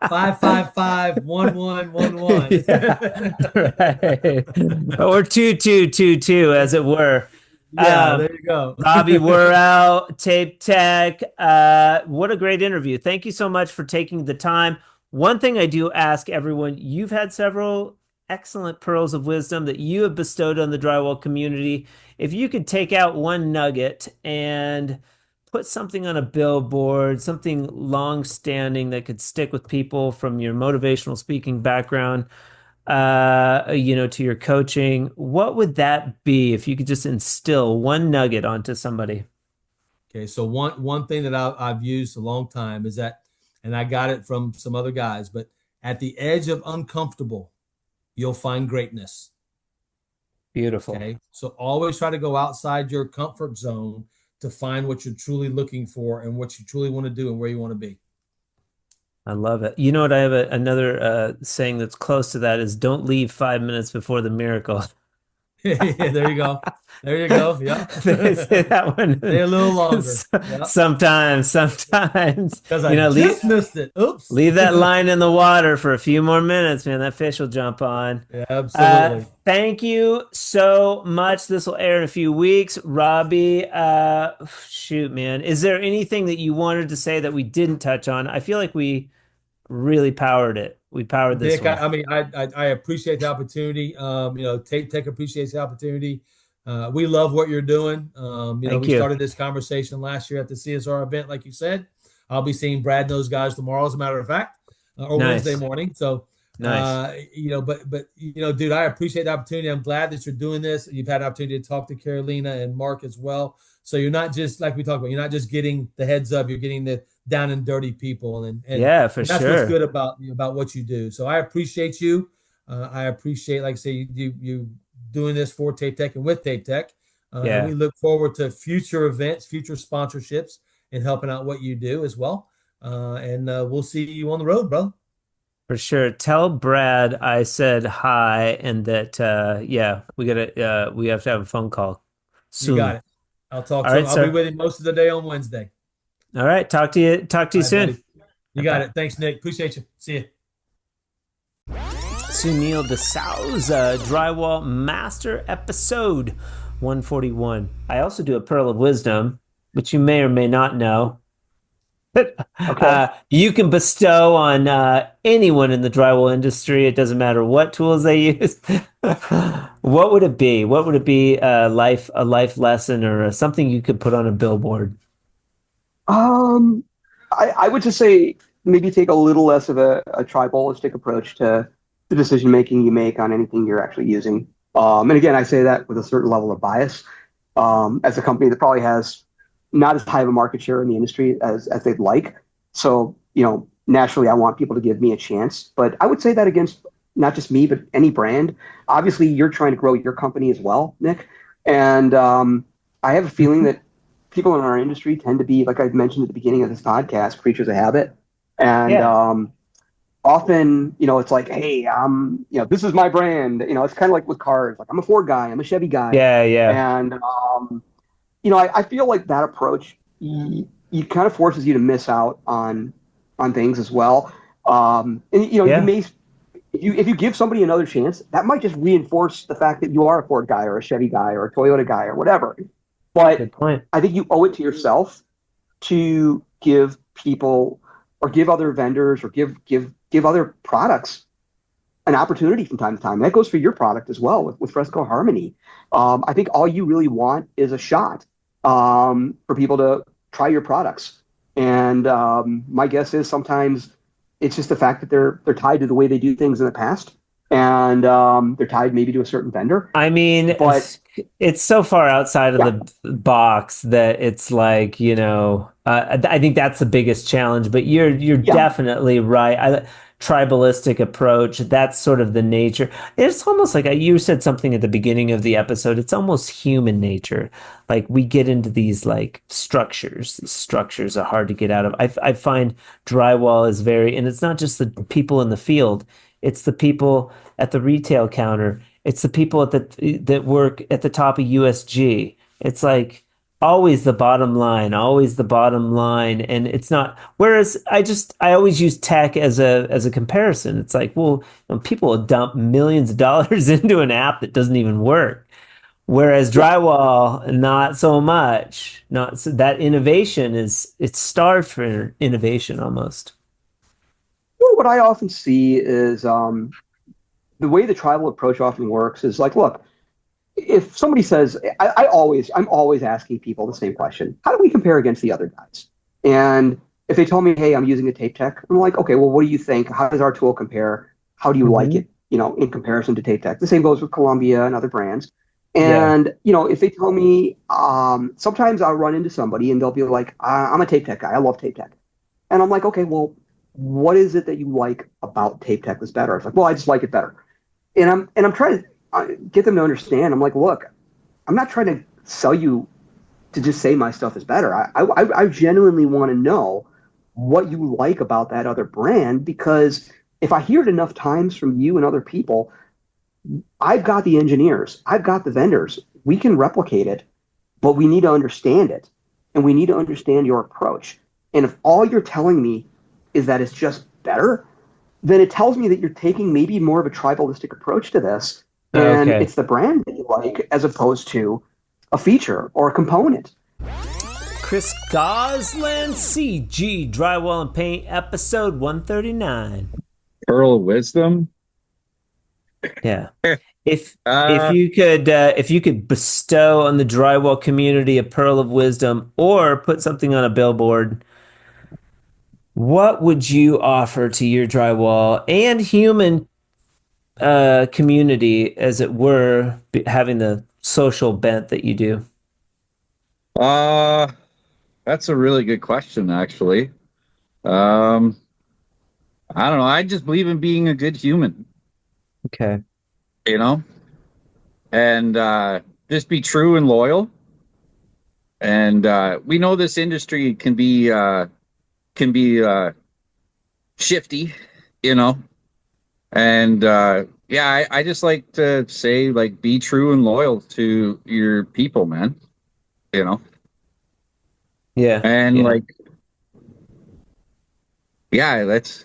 [SPEAKER 18] 555-1111.
[SPEAKER 1] Right. Or 2222, as it were.
[SPEAKER 18] Yeah, there you go.
[SPEAKER 1] Robbie Worrell, Tape Tech. What a great interview. Thank you so much for taking the time. One thing I do ask everyone, you've had several excellent pearls of wisdom that you have bestowed on the drywall community. If you could take out one nugget and put something on a billboard, something long-standing that could stick with people from your motivational speaking background, to your coaching, what would that be if you could just instill one nugget onto somebody?
[SPEAKER 18] Okay, so one thing that I've used a long time is that, and I got it from some other guys, but at the edge of uncomfortable, you'll find greatness.
[SPEAKER 1] Beautiful.
[SPEAKER 18] Okay, so always try to go outside your comfort zone to find what you're truly looking for and what you truly want to do and where you want to be.
[SPEAKER 1] I love it. You know what? I have another saying that's close to that is don't leave 5 minutes before the miracle.
[SPEAKER 18] Yeah, there you go. There you go. Yeah.
[SPEAKER 1] They say that one.
[SPEAKER 18] Stay a little longer. Yeah.
[SPEAKER 1] Sometimes.
[SPEAKER 18] Because I just missed it. Oops.
[SPEAKER 1] Leave that line in the water for a few more minutes, man. That fish will jump on.
[SPEAKER 18] Yeah, absolutely.
[SPEAKER 1] Thank you so much. This will air in a few weeks. Robbie, shoot, man. Is there anything that you wanted to say that we didn't touch on? I feel like we really powered it. We powered this
[SPEAKER 18] Nick,
[SPEAKER 1] one.
[SPEAKER 18] I mean, I appreciate the opportunity. Tech appreciates the opportunity. We love what you're doing. We started this conversation last year at the CSR event, like you said. I'll be seeing Brad and those guys tomorrow, as a matter of fact, or Wednesday morning. So,
[SPEAKER 1] nice.
[SPEAKER 18] Dude, I appreciate the opportunity. I'm glad that you're doing this. You've had an opportunity to talk to Carolina and Mark as well. So you're not just, like we talked about, you're not just getting the heads up, you're getting the down and dirty people. And
[SPEAKER 1] yeah, for
[SPEAKER 18] that's
[SPEAKER 1] sure.
[SPEAKER 18] what's good about what you do. So I appreciate you. I appreciate, like I say, you doing this for Tape Tech and with Tape Tech. And we look forward to future events, future sponsorships, and helping out what you do as well. And we'll see you on the road, bro.
[SPEAKER 1] For sure. Tell Brad I said hi and that we have to have a phone call soon.
[SPEAKER 18] You got it. I'll talk to him. I'll be with him most of the day on Wednesday.
[SPEAKER 1] All right. Talk to you soon.
[SPEAKER 18] Buddy. You got it. Thanks, Nick. Appreciate you. See you.
[SPEAKER 1] Sunil DeSouza, Drywall Master, episode 141. I also do a Pearl of Wisdom, which you may or may not know.
[SPEAKER 19] Okay.
[SPEAKER 1] You can bestow on anyone in the drywall industry. It doesn't matter what tools they use. What would it be? What would it be? A life lesson or something you could put on a billboard?
[SPEAKER 19] I would just say maybe take a little less of a tribalistic approach to the decision making you make on anything you're actually using. And again, I say that with a certain level of bias. As a company that probably has not as high of a market share in the industry as they'd like. So, naturally, I want people to give me a chance. But I would say that against not just me, but any brand. Obviously, you're trying to grow your company as well, Nick. And I have a feeling that people in our industry tend to be, like I mentioned at the beginning of this podcast, creatures of habit. And often, it's like, hey, this is my brand. It's kind of like with cars. Like, I'm a Ford guy. I'm a Chevy guy.
[SPEAKER 1] Yeah.
[SPEAKER 19] And, I feel like that approach, you kind of forces you to miss out on things as well. You may, if you give somebody another chance, that might just reinforce the fact that you are a Ford guy or a Chevy guy or a Toyota guy or whatever. But
[SPEAKER 1] good point.
[SPEAKER 19] I think you owe it to yourself to give people or give other vendors or give other products an opportunity from time to time. That goes for your product as well with Fresco Harmony. I think all you really want is a shot for people to try your products. And my guess is sometimes it's just the fact that they're tied to the way they do things in the past. And they're tied maybe to a certain vendor.
[SPEAKER 1] I mean, but it's so far outside of the box that it's like, I think that's the biggest challenge. But you're definitely right. Tribalistic approach, that's sort of the nature. It's almost like you said something at the beginning of the episode. It's almost human nature. Like we get into these like structures. These structures are hard to get out of. I find drywall is and it's not just the people in the field. It's the people at the retail counter. It's the people that work at the top of USG. It's like always the bottom line. And it's not, whereas I always use tech as a comparison. It's like, well, people will dump millions of dollars into an app that doesn't even work. Whereas drywall, not so much. Not so, that innovation it's starved for innovation almost.
[SPEAKER 19] Well, what I often see is the way the tribal approach often works is like, look, if somebody says, I'm always asking people the same question. How do we compare against the other guys? And if they tell me, hey, I'm using a Tape Tech, I'm like, okay, well, what do you think? How does our tool compare? How do you like it, in comparison to Tape Tech? The same goes with Columbia and other brands. And, if they tell me, sometimes I'll run into somebody and they'll be like, I'm a Tape Tech guy. I love Tape Tech. And I'm like, okay, well, what is it that you like about Tape Tech that's better? It's like, well, I just like it better. And I'm trying to get them to understand. I'm like, look, I'm not trying to sell you to just say my stuff is better. I genuinely want to know what you like about that other brand, because if I hear it enough times from you and other people, I've got the engineers, I've got the vendors, we can replicate it, but we need to understand it, and we need to understand your approach. And if all you're telling me is that it's just better, then it tells me that you're taking maybe more of a tribalistic approach to this, and it's the brand that you like as opposed to a feature or a component.
[SPEAKER 1] Chris Gosland, CG Drywall and Paint, episode 139.
[SPEAKER 20] Pearl of wisdom.
[SPEAKER 1] Yeah. If you could bestow on the drywall community a pearl of wisdom, or put something on a billboard, what would you offer to your drywall and human community, as it were, having the social bent that you do?
[SPEAKER 20] That's a really good question, actually. I don't know. I just believe in being a good human.
[SPEAKER 1] Okay.
[SPEAKER 20] You know? And just be true and loyal. And we know this industry can be shifty, you know? And yeah, I just like to say, like, be true and loyal to your people, man. You know?
[SPEAKER 1] Yeah.
[SPEAKER 20] And like, that's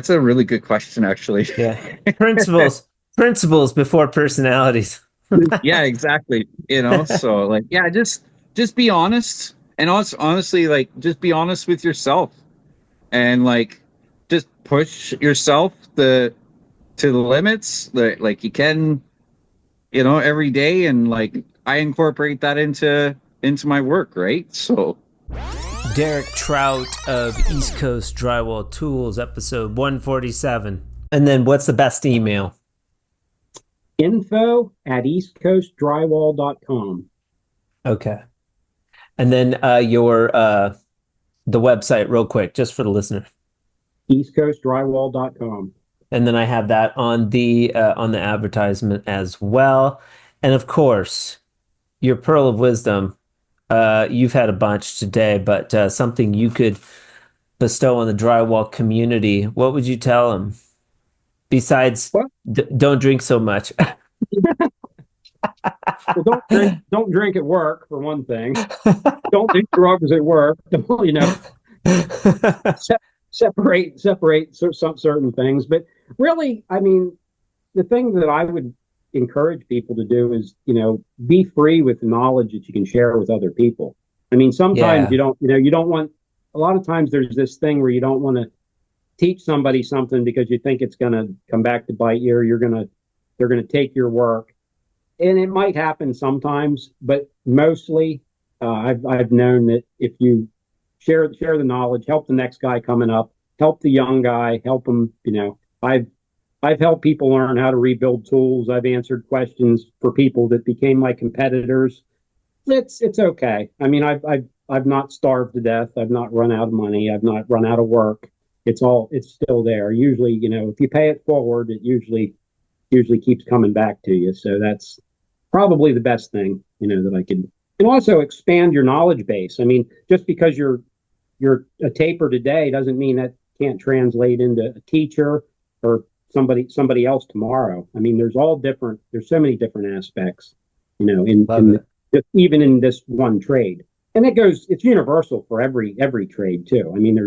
[SPEAKER 20] a really good question, actually.
[SPEAKER 1] Yeah. Principles before personalities.
[SPEAKER 20] Yeah, exactly. You know, so like, yeah, just be honest, and also honestly, like, just be honest with yourself, and like, just push yourself to the limits that like you can, you know, every day. And like, I incorporate that into my work, right? So
[SPEAKER 1] Derek Trout of East Coast Drywall Tools, episode 147. And then what's the best email?
[SPEAKER 21] info@eastcoastdrywall.com.
[SPEAKER 1] Okay. And then the website, real quick, just for the listener.
[SPEAKER 21] eastcoastdrywall.com.
[SPEAKER 1] And then I have that on the advertisement as well. And of course, your pearl of wisdom. You've had a bunch today, but something you could bestow on the drywall community. What would you tell them? Besides, don't drink so much.
[SPEAKER 21] Well, don't drink at work, for one thing. Don't do drugs at work. You know, separate some certain things. But really, I mean, the thing that I would encourage people to do is, you know, be free with the knowledge that you can share with other people. I mean, sometimes you don't want. A lot of times, there's this thing where you don't want to teach somebody something because you think it's going to come back to bite you, or they're going to take your work. And it might happen sometimes, but mostly I've known that if you share the knowledge, help the next guy coming up, help the young guy, help them. You know, I've helped people learn how to rebuild tools. I've answered questions for people that became my competitors. It's okay. I mean, I've not starved to death. I've not run out of money. I've not run out of work. It's still there. Usually, you know, if you pay it forward, it usually keeps coming back to you. So that's probably the best thing, you know, that I can. And also expand your knowledge base. I mean, just because you're a taper today doesn't mean that can't translate into a teacher or somebody else tomorrow. I mean, there's so many different aspects, you know, even in this one trade. And it's universal for every trade too. I mean,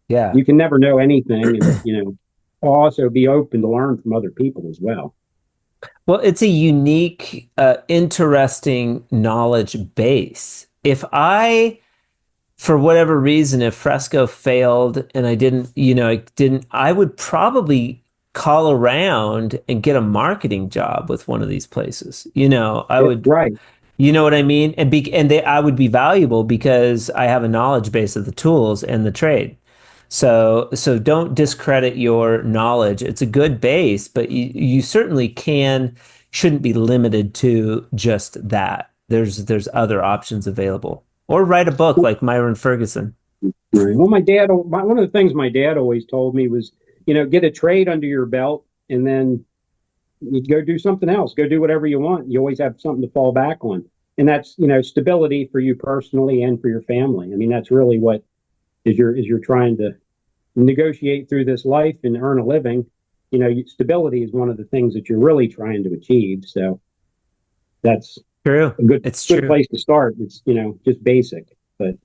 [SPEAKER 21] you can never know anything, and, you know, also be open to learn from other people as well.
[SPEAKER 1] Well, it's a unique, interesting knowledge base. If for whatever reason, if Fresco failed and I would probably call around and get a marketing job with one of these places. You know, I would,
[SPEAKER 21] right.
[SPEAKER 1] You know what I mean? I would be valuable because I have a knowledge base of the tools and the trade. So don't discredit your knowledge. It's a good base, but you certainly shouldn't be limited to just that. There's other options available. Or write a book like Myron Ferguson.
[SPEAKER 21] Right. Well, one of the things my dad always told me was, you know, get a trade under your belt and then you go do something else. Go do whatever you want. You always have something to fall back on. and that's, stability for you personally and for your family. I mean, that's really what is you're trying to negotiate through this life and earn a living. Stability is one of the things that you're really trying to achieve. So that's
[SPEAKER 1] true.
[SPEAKER 21] Good place to start. It's, just basic. But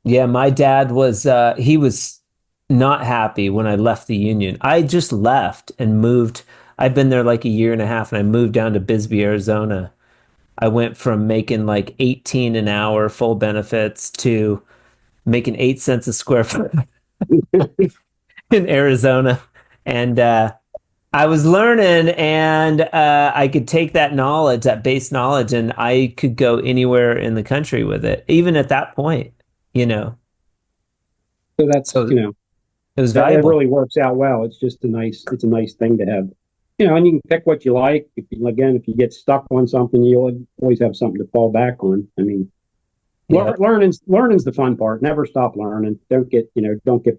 [SPEAKER 1] yeah, my dad was he was not happy when I left the union. I just left and moved. I've been there like a year and a half, and I moved down to Bisbee, Arizona. I went from making like 18 an hour full benefits to making 8 cents a square foot in Arizona. And I was learning, and I could take that knowledge, that base knowledge, and I could go anywhere in the country with it, even at that point,
[SPEAKER 21] So that's,
[SPEAKER 1] it was valuable.
[SPEAKER 21] It really works out well. It's just it's a nice thing to have, and you can pick what you like. If you get stuck on something, you'll always have something to fall back on. I mean, learning's the fun part. Never stop learning. Don't get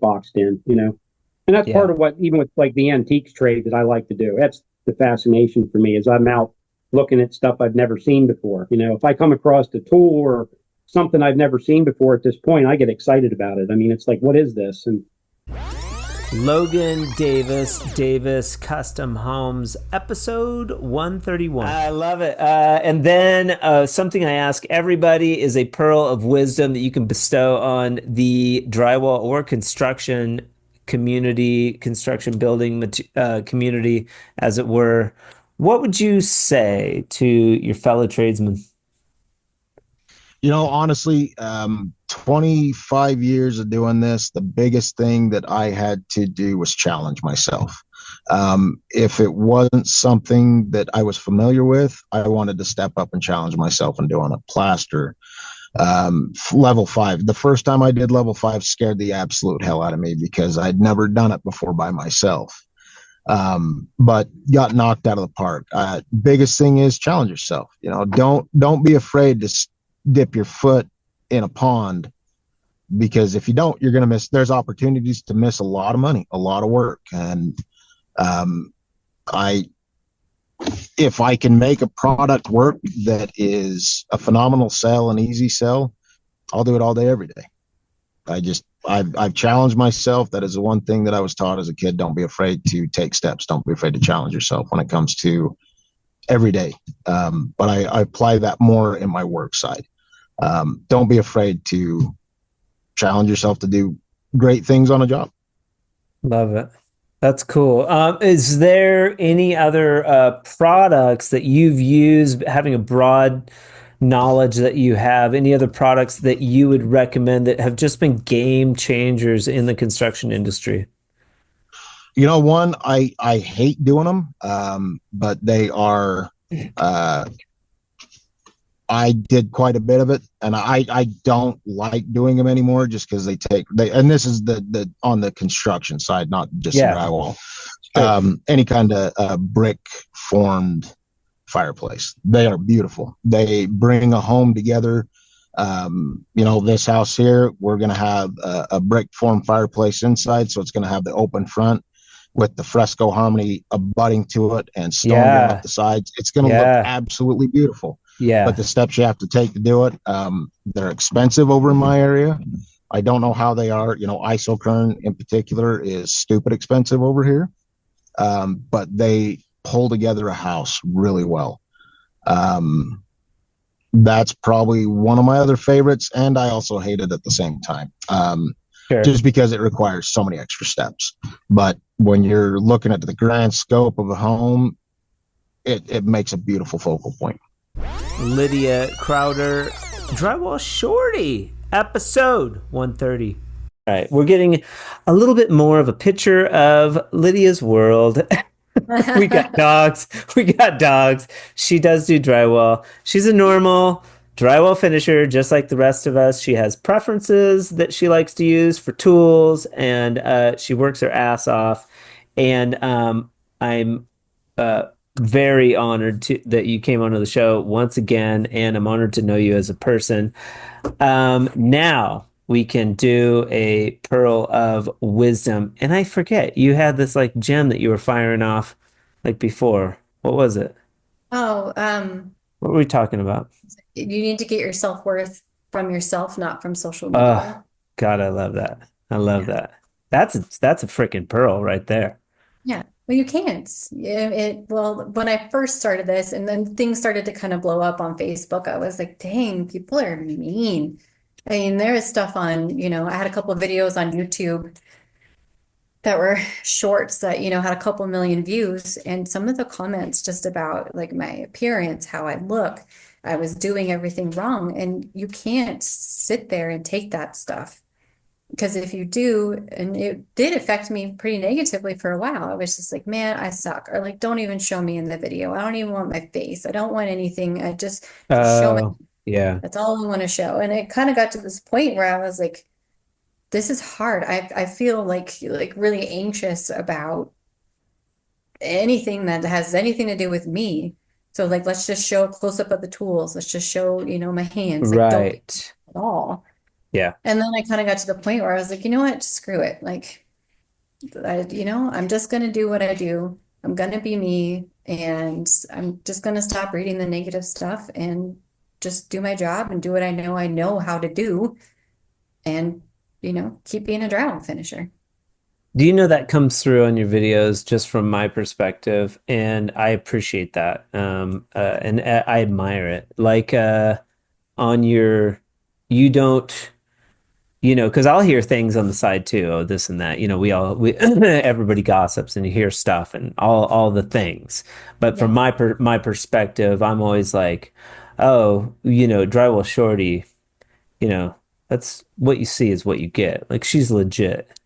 [SPEAKER 21] boxed in, And that's part of what, even with like the antiques trade that I like to do, that's the fascination for me, is I'm out looking at stuff I've never seen before. If I come across a tool or something I've never seen before at this point, I get excited about it. I mean, it's like, what is this? And
[SPEAKER 1] Logan Davis Custom Homes, episode 131. I love it. And then something I ask everybody is a pearl of wisdom that you can bestow on the drywall or construction building community, as it were. What would you say to your fellow tradesmen?
[SPEAKER 2] Honestly, 25 years of doing this, the biggest thing that I had to do was challenge myself. If it wasn't something that I was familiar with, I wanted to step up and challenge myself and doing a plaster. Level 5. The first time I did level 5 scared the absolute hell out of me because I'd never done it before by myself. But got knocked out of the park. Biggest thing is challenge yourself. Don't be afraid to dip your foot in a pond, because if you don't, you're going to miss. There's opportunities to miss a lot of money, a lot of work. And if I can make a product work that is a phenomenal sell, an easy sell, I'll do it all day, every day. I've challenged myself. That is the one thing that I was taught as a kid. Don't be afraid to take steps. Don't be afraid to challenge yourself when it comes to every day. But I apply that more in my work side. Don't be afraid to challenge yourself to do great things on a job.
[SPEAKER 1] Love it. That's cool. Is there any other products that you've used, having a broad knowledge that you have, any other products that you would recommend that have just been game changers in the construction industry?
[SPEAKER 2] One, I hate doing them, but they are, I did quite a bit of it, and I don't like doing them anymore just because and this is the on the construction side, not just drywall. Sure. Any kind of brick formed fireplace. They are beautiful. They bring a home together. This house here, we're going to have a brick formed fireplace inside, so it's going to have the open front with the fresco harmony abutting to it and stone off the sides. It's going to look absolutely beautiful. Yeah. But the steps you have to take to do it, they're expensive over in my area. I don't know how they are. Isokern in particular is stupid expensive over here. But they pull together a house really well. That's probably one of my other favorites, and I also hate it at the same time. Just because it requires so many extra steps. But when you're looking at the grand scope of a home, it makes a beautiful focal point.
[SPEAKER 1] Lydia Crowder, Drywall Shorty, episode 130. All right, we're getting a little bit more of a picture of Lydia's world. We got dogs. She does do drywall. She's a normal drywall finisher, just like the rest of us. She has preferences that she likes to use for tools, and she works her ass off. And I'm very honored that you came onto the show once again, and I'm honored to know you as a person. Now we can do a pearl of wisdom. And I forget, you had this like gem that you were firing off like before. What was it?
[SPEAKER 22] Oh,
[SPEAKER 1] What were we talking about?
[SPEAKER 3] You need to get your self-worth from yourself, not from social media.
[SPEAKER 1] God, I love that. I love that. That's a freaking pearl right there.
[SPEAKER 3] Yeah. Well, you can't. Well, when I first started this and then things started to kind of blow up on Facebook, I was like, dang, people are mean. I mean, there is stuff on, I had a couple of videos on YouTube that were shorts that, had a couple million views, and some of the comments just about like my appearance, how I look, I was doing everything wrong. And you can't sit there and take that stuff. Because if you do, and it did affect me pretty negatively for a while, I was just like, man, I suck. Or like, don't even show me in the video. I don't even want my face. I don't want anything. I just show my,
[SPEAKER 1] yeah.
[SPEAKER 3] That's all I want to show. And it kind of got to this point where I was like, this is hard. I feel like really anxious about anything that has anything to do with me. So like, let's just show a close up of the tools. Let's just show, my hands. Like, don't at all.
[SPEAKER 1] Yeah.
[SPEAKER 3] And then I kind of got to the point where I was like, you know what? Screw it. Like, I'm just going to do what I do. I'm going to be me. And I'm just going to stop reading the negative stuff and just do my job and do what I know how to do. And, keep being a drywall finisher.
[SPEAKER 1] Do you know that comes through on your videos just from my perspective? And I appreciate that. And I admire it. Like on your, you don't, because I'll hear things on the side too, oh, this and that. Everybody gossips and you hear stuff and all the things. But from my perspective, I'm always like, oh, Drywall Shorty, that's what you see is what you get. Like she's legit.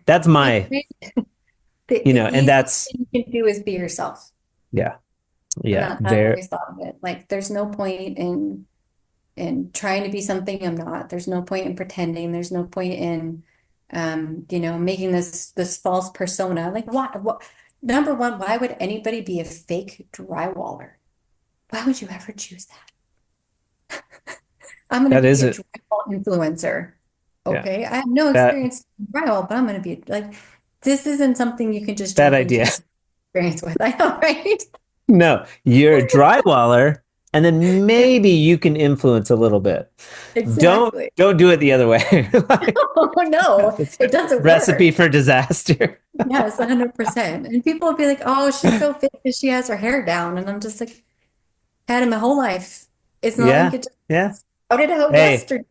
[SPEAKER 1] That's my, and that's
[SPEAKER 3] thing you can do is be yourself.
[SPEAKER 1] Yeah. Yeah.
[SPEAKER 3] And I always thought of it. Like there's no point in trying to be something I'm not. There's no point in pretending. There's no point in, making this false persona. Like what? Number one, why would anybody be a fake drywaller? Why would you ever choose that? I'm going to be a drywall influencer. Okay. Yeah. I have no experience in drywall, but I'm going to be like, this isn't something you can just
[SPEAKER 1] bad idea
[SPEAKER 3] experience with. I know, right?
[SPEAKER 1] No, you're a drywaller. And then maybe you can influence a little bit.
[SPEAKER 3] Exactly.
[SPEAKER 1] Don't do it the other way.
[SPEAKER 3] Oh no, it doesn't
[SPEAKER 1] Recipe
[SPEAKER 3] work.
[SPEAKER 1] For disaster.
[SPEAKER 3] Yes, 100%. And people will be like, "Oh, she's so fit because she has her hair down," and I'm just like, "Had it my whole life. It's not like it just out it out yesterday."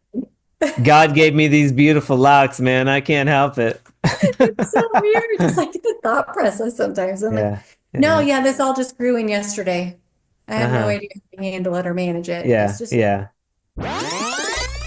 [SPEAKER 1] God gave me these beautiful locks, man. I can't help it.
[SPEAKER 3] It's so weird. It's like the thought process sometimes. I'm like, no, this all just grew in yesterday. I have no idea how to handle it or manage it.
[SPEAKER 1] Yeah,
[SPEAKER 3] it's just,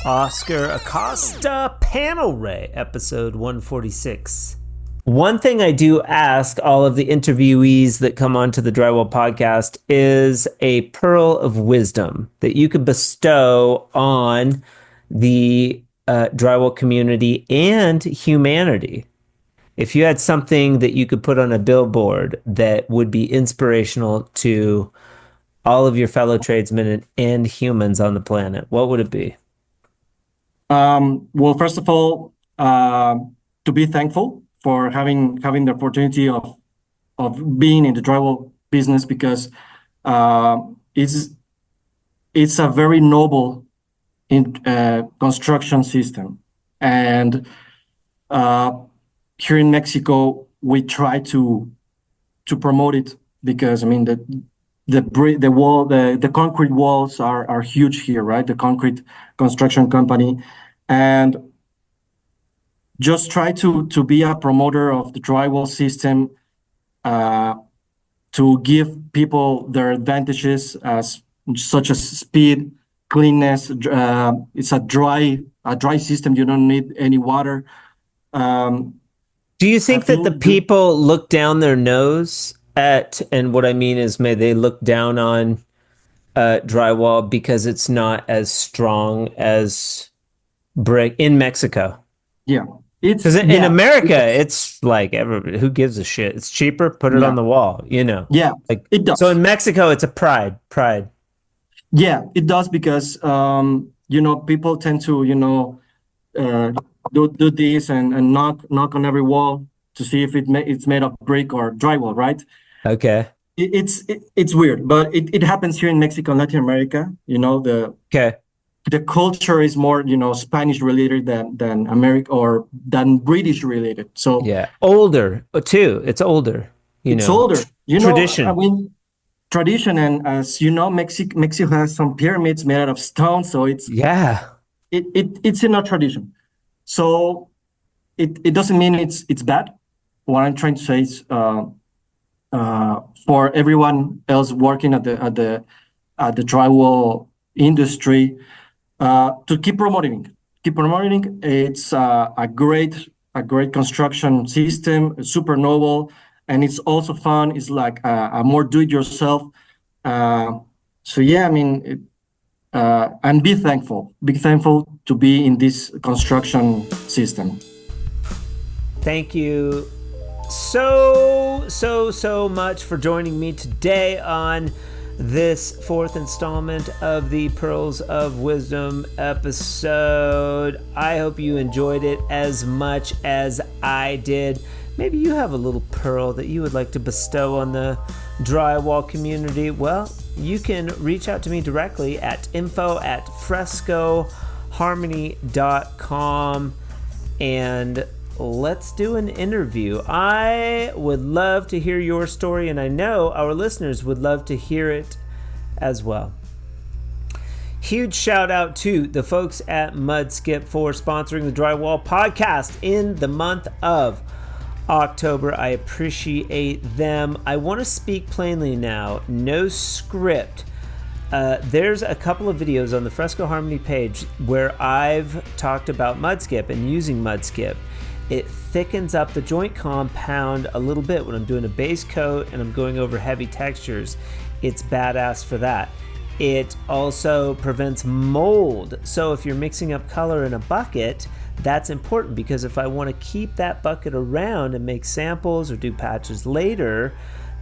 [SPEAKER 1] Oscar Acosta Panel Ray, episode 146. One thing I do ask all of the interviewees that come onto the Drywall podcast is a pearl of wisdom that you could bestow on the drywall community and humanity. If you had something that you could put on a billboard that would be inspirational to all of your fellow tradesmen and humans on the planet, what would it be?
[SPEAKER 22] Well, first of all, to be thankful for having the opportunity of being in the drywall business, because it's a very noble construction system, and here in Mexico we try to promote it, because I mean the concrete walls are huge here, right? The concrete construction company, and just try to be a promoter of the drywall system, to give people their advantages such as speed, cleanness. It's a dry system. You don't need any water.
[SPEAKER 1] Do you think that the people look down their nose at, and what I mean is, may they look down on drywall because it's not as strong as brick in Mexico?
[SPEAKER 22] Yeah.
[SPEAKER 1] Because in America, it's like everybody, who gives a shit? It's cheaper, put it on the wall,
[SPEAKER 22] Yeah,
[SPEAKER 1] like
[SPEAKER 22] it does.
[SPEAKER 1] So in Mexico, it's a pride.
[SPEAKER 22] Yeah, it does, because people tend to do this and knock on every wall to see if it's made of brick or drywall, right?
[SPEAKER 1] Okay.
[SPEAKER 22] it's weird, but it happens here in Mexico and Latin America. The culture is more, Spanish related than American or than British related. So
[SPEAKER 1] older too. It's older.
[SPEAKER 22] Older.
[SPEAKER 1] Tradition.
[SPEAKER 22] I mean, tradition, and as you know, Mexico has some pyramids made out of stone, so it's it's in our tradition. So it doesn't mean it's bad. What I'm trying to say is, for everyone else working at the drywall industry, to keep promoting. It's a great construction system, super noble, and it's also fun. It's like a more do-it-yourself. So yeah, I mean, and be thankful to be in this construction system.
[SPEAKER 1] Thank you so much for joining me today on this fourth installment of the Pearls of Wisdom episode. I hope you enjoyed it as much as I did. Maybe you have a little pearl that you would like to bestow on the drywall community. Well, you can reach out to me directly at info@frescoharmony.com and let's do an interview. I would love to hear your story, and I know our listeners would love to hear it as well. Huge shout out to the folks at Mudskip for sponsoring the Drywall Podcast in the month of October. I appreciate them. I want to speak plainly now. No script. There's a couple of videos on the Fresco Harmony page where I've talked about Mudskip and using Mudskip. It thickens up the joint compound a little bit when I'm doing a base coat and I'm going over heavy textures. It's badass for that. It also prevents mold. So if you're mixing up color in a bucket, that's important, because if I want to keep that bucket around and make samples or do patches later,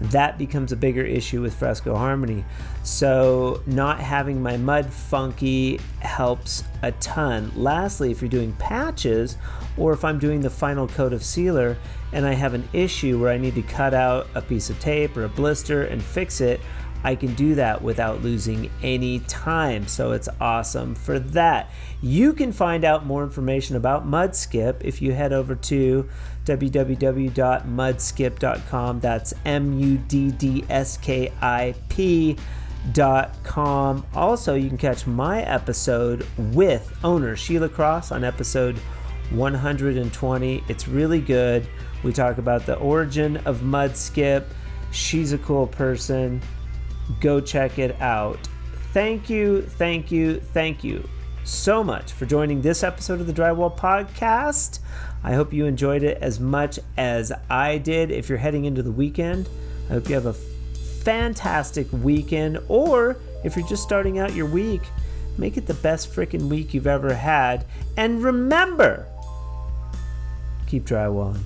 [SPEAKER 1] that becomes a bigger issue with Fresco Harmony. So not having my mud funky helps a ton. Lastly, if you're doing patches, or if I'm doing the final coat of sealer and I have an issue where I need to cut out a piece of tape or a blister and fix it, I can do that without losing any time. So it's awesome for that. You can find out more information about Mudskip if you head over to www.mudskip.com. That's MUDDSKIP.com. Also, you can catch my episode with owner Sheila Cross on episode 120. It's really good. We talk about the origin of Mudskip. She's a cool person. Go check it out. Thank you so much for joining this episode of the Drywall Podcast. I hope you enjoyed it as much as I did. If you're heading into the weekend, I hope you have a fantastic weekend. Or if you're just starting out your week, make it the best freaking week you've ever had. And remember, keep drywalling.